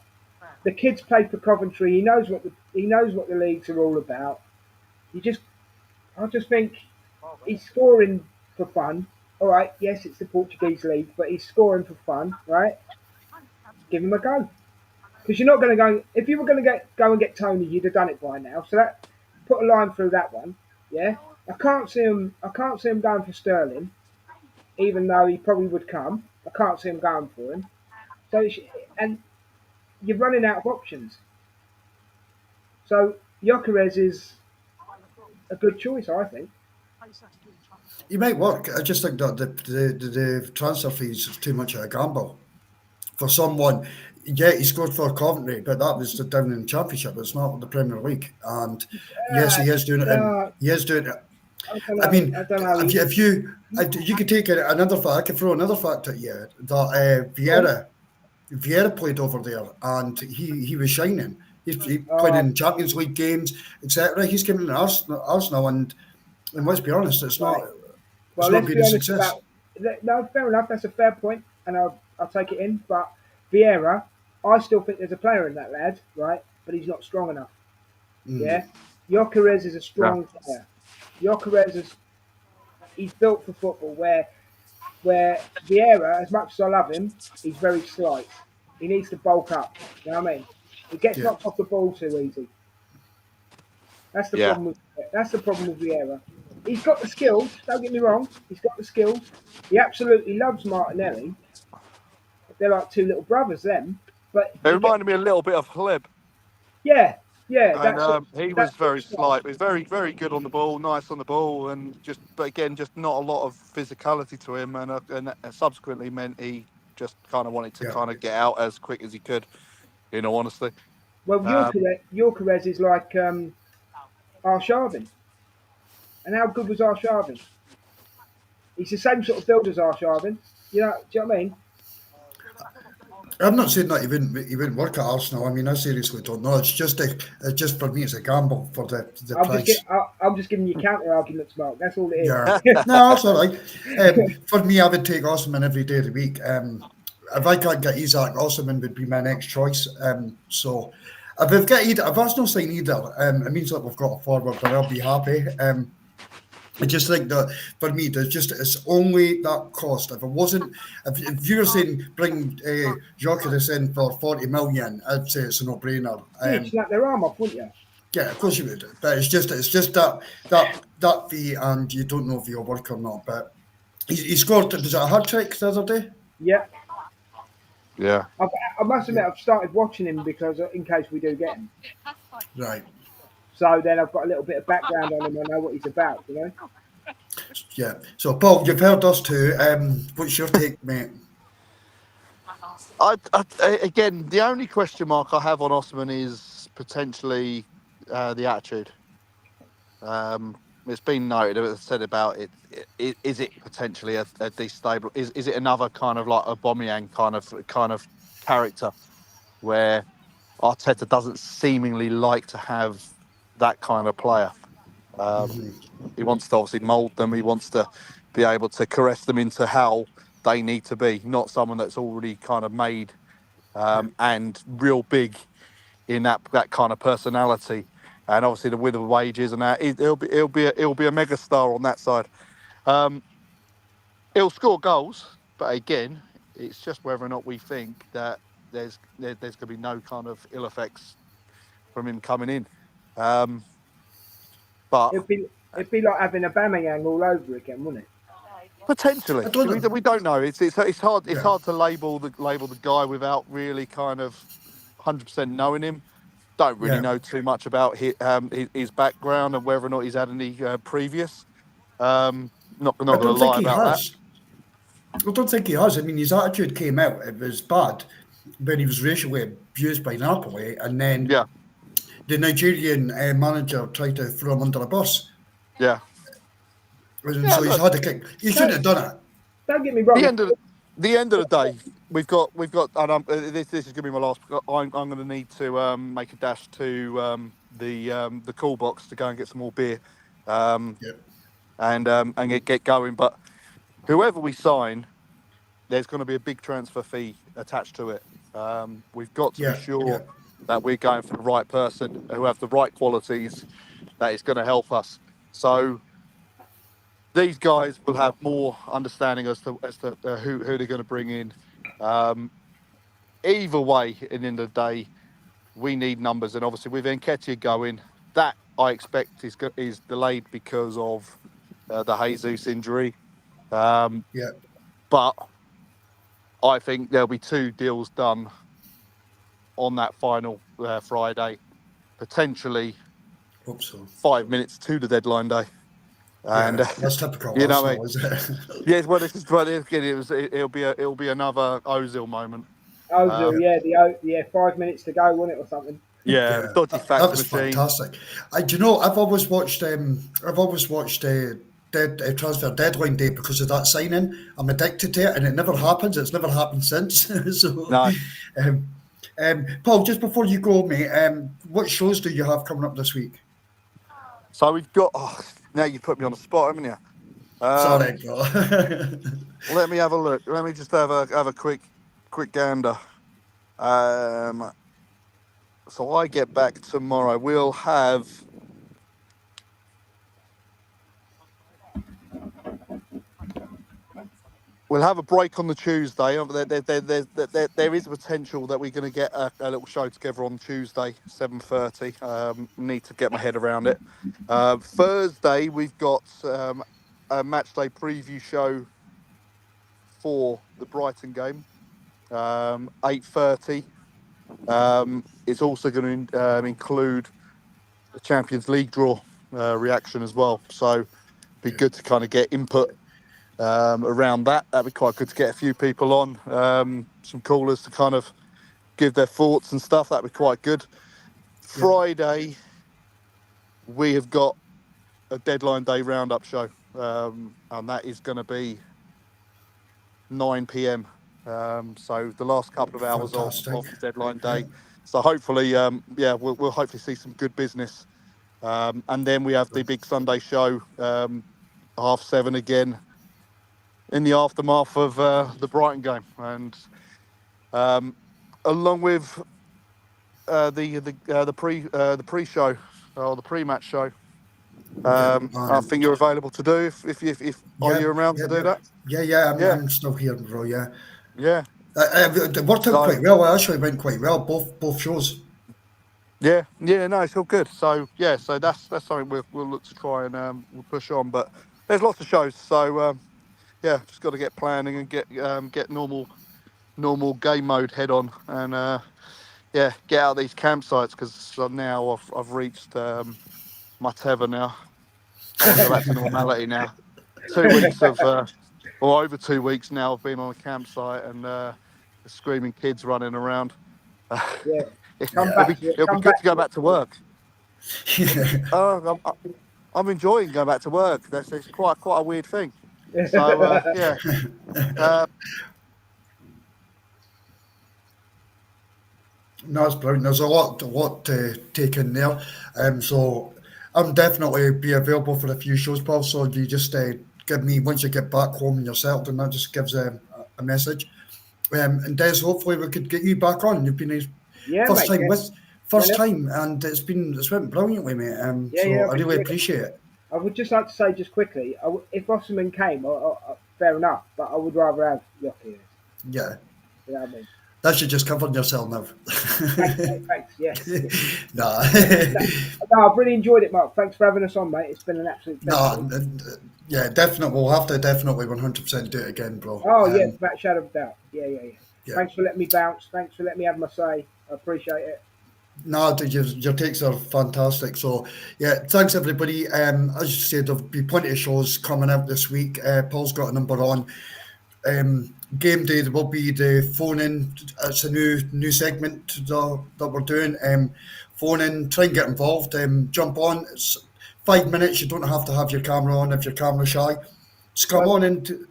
The kid's played for Coventry. He knows what the leagues are all about. I just think he's scoring for fun. All right, yes, it's the Portuguese league, but he's scoring for fun, right? Give him a go. Because you're not going to go. If you were going to go and get Tony, you'd have done it by now. So that put a line through that one. Yeah, I can't see him going for Sterling, even though he probably would come. I can't see him going for him. So and you're running out of options. So Gyökeres is a good choice, I think. He might work. I just think that the transfer fees is too much of a gamble for someone. Yeah, he scored for Coventry, but that was the down in the Championship. It's not the Premier League. And yes, he is doing it. And Uh, he is doing it. I don't I know. mean, I don't know. if you could take another fact, I could throw another fact at you that Vieira played over there, and he was shining. He played Oh, in Champions League games, etc. He's coming to Arsenal, and let's be honest, right. it's Well, not let's been be a honest success. about. No, fair enough. That's a fair point, and I'll take it in. But Vieira, I still think there's a player in that lad, right? But he's not strong enough. Yeah, Gyökeres is a Yeah. strong player. Gyökeres is he's built for football. Where Vieira, as much as I love him, he's very slight. He needs to bulk up. You know what I mean? He gets Yeah, knocked off the ball too easy. That's the Yeah. problem with Vieira. He's got the skills. Don't get me wrong. He's got the skills. He absolutely loves Martinelli. They're like two little brothers, them. But It he get reminded me a little bit of Hleb. yeah, yeah. And he was That sort very of style. slight. He was very, very good on the ball, nice on the ball, and but again, just not a lot of physicality to him, and that subsequently meant he just kind of wanted to yeah. kind of get out as quick as he could. In all honesty, Well, um, Gyökeres is like Arshavin. And how good was Arshavin? He's the same sort of build as Arshavin. Do you know what I mean? I'm not saying that he wouldn't work at Arsenal. I mean, I seriously don't know. It's just for me, it's a gamble for the price. I'm just giving you counter arguments, Mark. That's all it is. Yeah, no, that's all right. For me, I would take Osman every day of the week. If I can't get Isaac, Osman would be my next choice. So if Arsenal sign either, it means that we've got a forward, and I'll be happy. I just think that for me, it's only that cost. If you were saying bring Gyökeres in for 40 million, I'd say it's a no-brainer. You'd snap their arm off, wouldn't you? Yeah, of course you would, but it's just that fee, and you don't know if he'll work or not. But he scored. Was it a hat trick the other day? Yeah. yeah, I, I must Yeah, admit, I've started watching him because in case we do get him. right. So then I've got a little bit of background on him. I know what he's about, you know? Yeah. So Paul, you've heard us too. What's your take, mate? again, the only question mark I have on Osman is potentially the attitude. It's been noted, it's said about it. Is it potentially a destable? Is it another kind of like a Aubameyang kind of character where Arteta doesn't seemingly like to have that kind of player? Um, he wants to obviously mould them. He wants to be able to caress them into how they need to be, not someone that's already kind of made Yeah. and real big in that kind of personality. And obviously with the wages and that, he'll be a mega star on that side. Um, he'll score goals, but again, it's just whether or not we think that there's going to be no kind of ill effects from him coming in. Um, but It'd be it'd be like having a Bamiyang all over again, wouldn't it? potentially, I don't we, know. we don't know. It's hard. It's Yeah. hard to label the guy without really kind of 100% knowing him. Don't really Yeah. know too much about his background and whether or not he's had any previous. Not I going to don't think lie he about that. has. I don't think he has. I mean, his attitude came out. It was bad when he was racially abused by Napoli, and then Yeah, the Nigerian manager tried to throw him under a bus. yeah, And yeah. so he's Look, had to kick. He shouldn't Don't, have done it. don't get me the wrong. end of the end of the day, we've got, and this is going to be my last. I'm going to need to make a dash to the cool box to go and get some more beer, um, Yeah. and get going. But whoever we sign, there's going to be a big transfer fee attached to it. We've got to be Yeah. Yeah. sure that we're going for the right person who have the right qualities that is going to help us. So these guys will have more understanding as to who they're going to bring in. Um, either way, at the end of the day, we need numbers, and obviously with Nketiah going, that I expect is delayed because of the Jesus injury. Um, Yeah. but I think there'll be 2 deals done on that final Friday, potentially Hope so. 5 minutes to the deadline day. And that's typical you know what I Arsenal, mean? is it? Yeah, well, this is well, again, it'll be another Ozil moment. Ozil, 5 minutes to go, wasn't it, or something? Yeah, Yeah, dodgy that fax was machine. fantastic. Do you know, I've always watched transfer deadline day because of that signing. I'm addicted to it, and it never happens. It's never happened since. So, No, um, Paul, just before you go, mate, what shows do you have coming up this week? so we've got. Oh, now you put me on the spot, haven't you? Sorry, bro. Let me have a look. Let me just have a quick gander. So I get back tomorrow. We'll have a break on the Tuesday. There is a potential that we're going to get a little show together on Tuesday, 7:30. Need to get my head around it. Thursday, we've got a match day preview show for the Brighton game, 8:30. It's also going to include the Champions League draw reaction as well. So it'd be good to kind of get input around that. That'd be quite good to get a few people on, some callers to kind of give their thoughts and stuff. That'd be quite good. Friday, we have got a deadline day roundup show, and that is going to be 9 p.m. So the last couple of hours of the deadline day. So hopefully, we'll hopefully see some good business. And then we have the big Sunday show, 7:30 again, in the aftermath of the Brighton game, and along with the pre-show or the pre-match show. I think you're available to do if are you around to do that? I'm still here, bro. Yeah. It worked out quite well. It actually went quite well. Both shows. Yeah, no, it's all good. So that's something we'll look to try and we'll push on. But there's lots of shows, so just got to get planning and get normal game mode head on, and get out of these campsites, because now I've reached my tether now. I want to go back to normality now. 2 weeks or over 2 weeks now, I've been on a campsite, and the screaming kids running around. It'll be good to go back to work. I'm enjoying going back to work. It's quite a weird thing. So No, it's brilliant. There's a lot to take in there. So I'm definitely be available for a few shows, Paul. So you just give me, once you get back home and you're settled, and that just gives a message. And Des, hopefully we could get you back on. You've been first time, and it's went brilliantly, mate. I really appreciate it. I would just like to say just quickly, if Osman came, fair enough, but I would rather have Yoki. Yeah. You know what I mean? That should just cover yourself now. Thanks. Yes. No, I've really enjoyed it, Mark. Thanks for having us on, mate. It's been an absolute pleasure. Yeah, definitely. We'll have to 100% do it again, bro. Oh, without a shadow of doubt. Yeah. Thanks for letting me bounce. Thanks for letting me have my say. I appreciate it. No, your takes are fantastic. So, thanks, everybody. As you said, there'll be plenty of shows coming out this week. Paul's got a number on. Game day, there will be the phone in. It's a new segment that we're doing. Phone in, try and get involved. Jump on. It's 5 minutes. You don't have to have your camera on if you're camera shy. Just come on and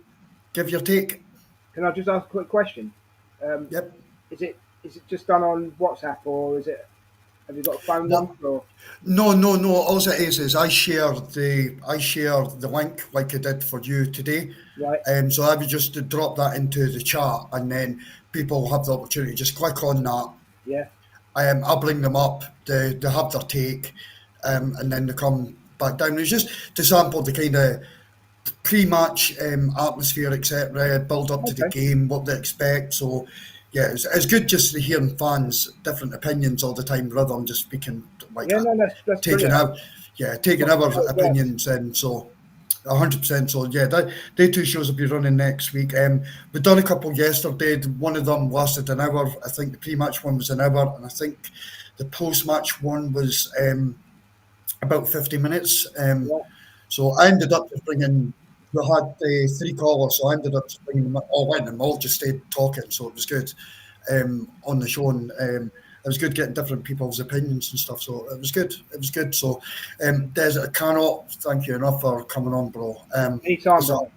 give your take. Can I just ask a quick question? Yep. Is it just done on WhatsApp, or have you got a phone number? Or? No. All it is I share the link like I did for you today. Right. So I would just drop that into the chat, and then people will have the opportunity to just click on that. Yeah. I'll bring them up. They have their take, and then they come back down. It's just to sample the kind of pre-match atmosphere, etc. Build up to the game, what they expect. So. Yeah, it's good just to hearing fans' different opinions all the time, rather than just speaking that's taking our opinions in. So 100%. So they two shows will be running next week. We've done a couple yesterday. One of them lasted an hour. I think the pre-match one was an hour, and I think the post-match one was about 50 minutes. So I ended up just bringing. We had 3 callers, so I ended up just bringing them all in, and we all just stayed talking. So it was good on the show, and it was good getting different people's opinions and stuff. So it was good. It was good. So, Des, I cannot thank you enough for coming on, bro. Anytime, bro.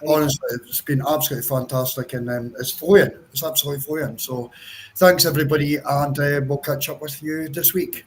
Honestly, it's been absolutely fantastic, and it's flowing. It's absolutely flowing. So, thanks everybody, and we'll catch up with you this week.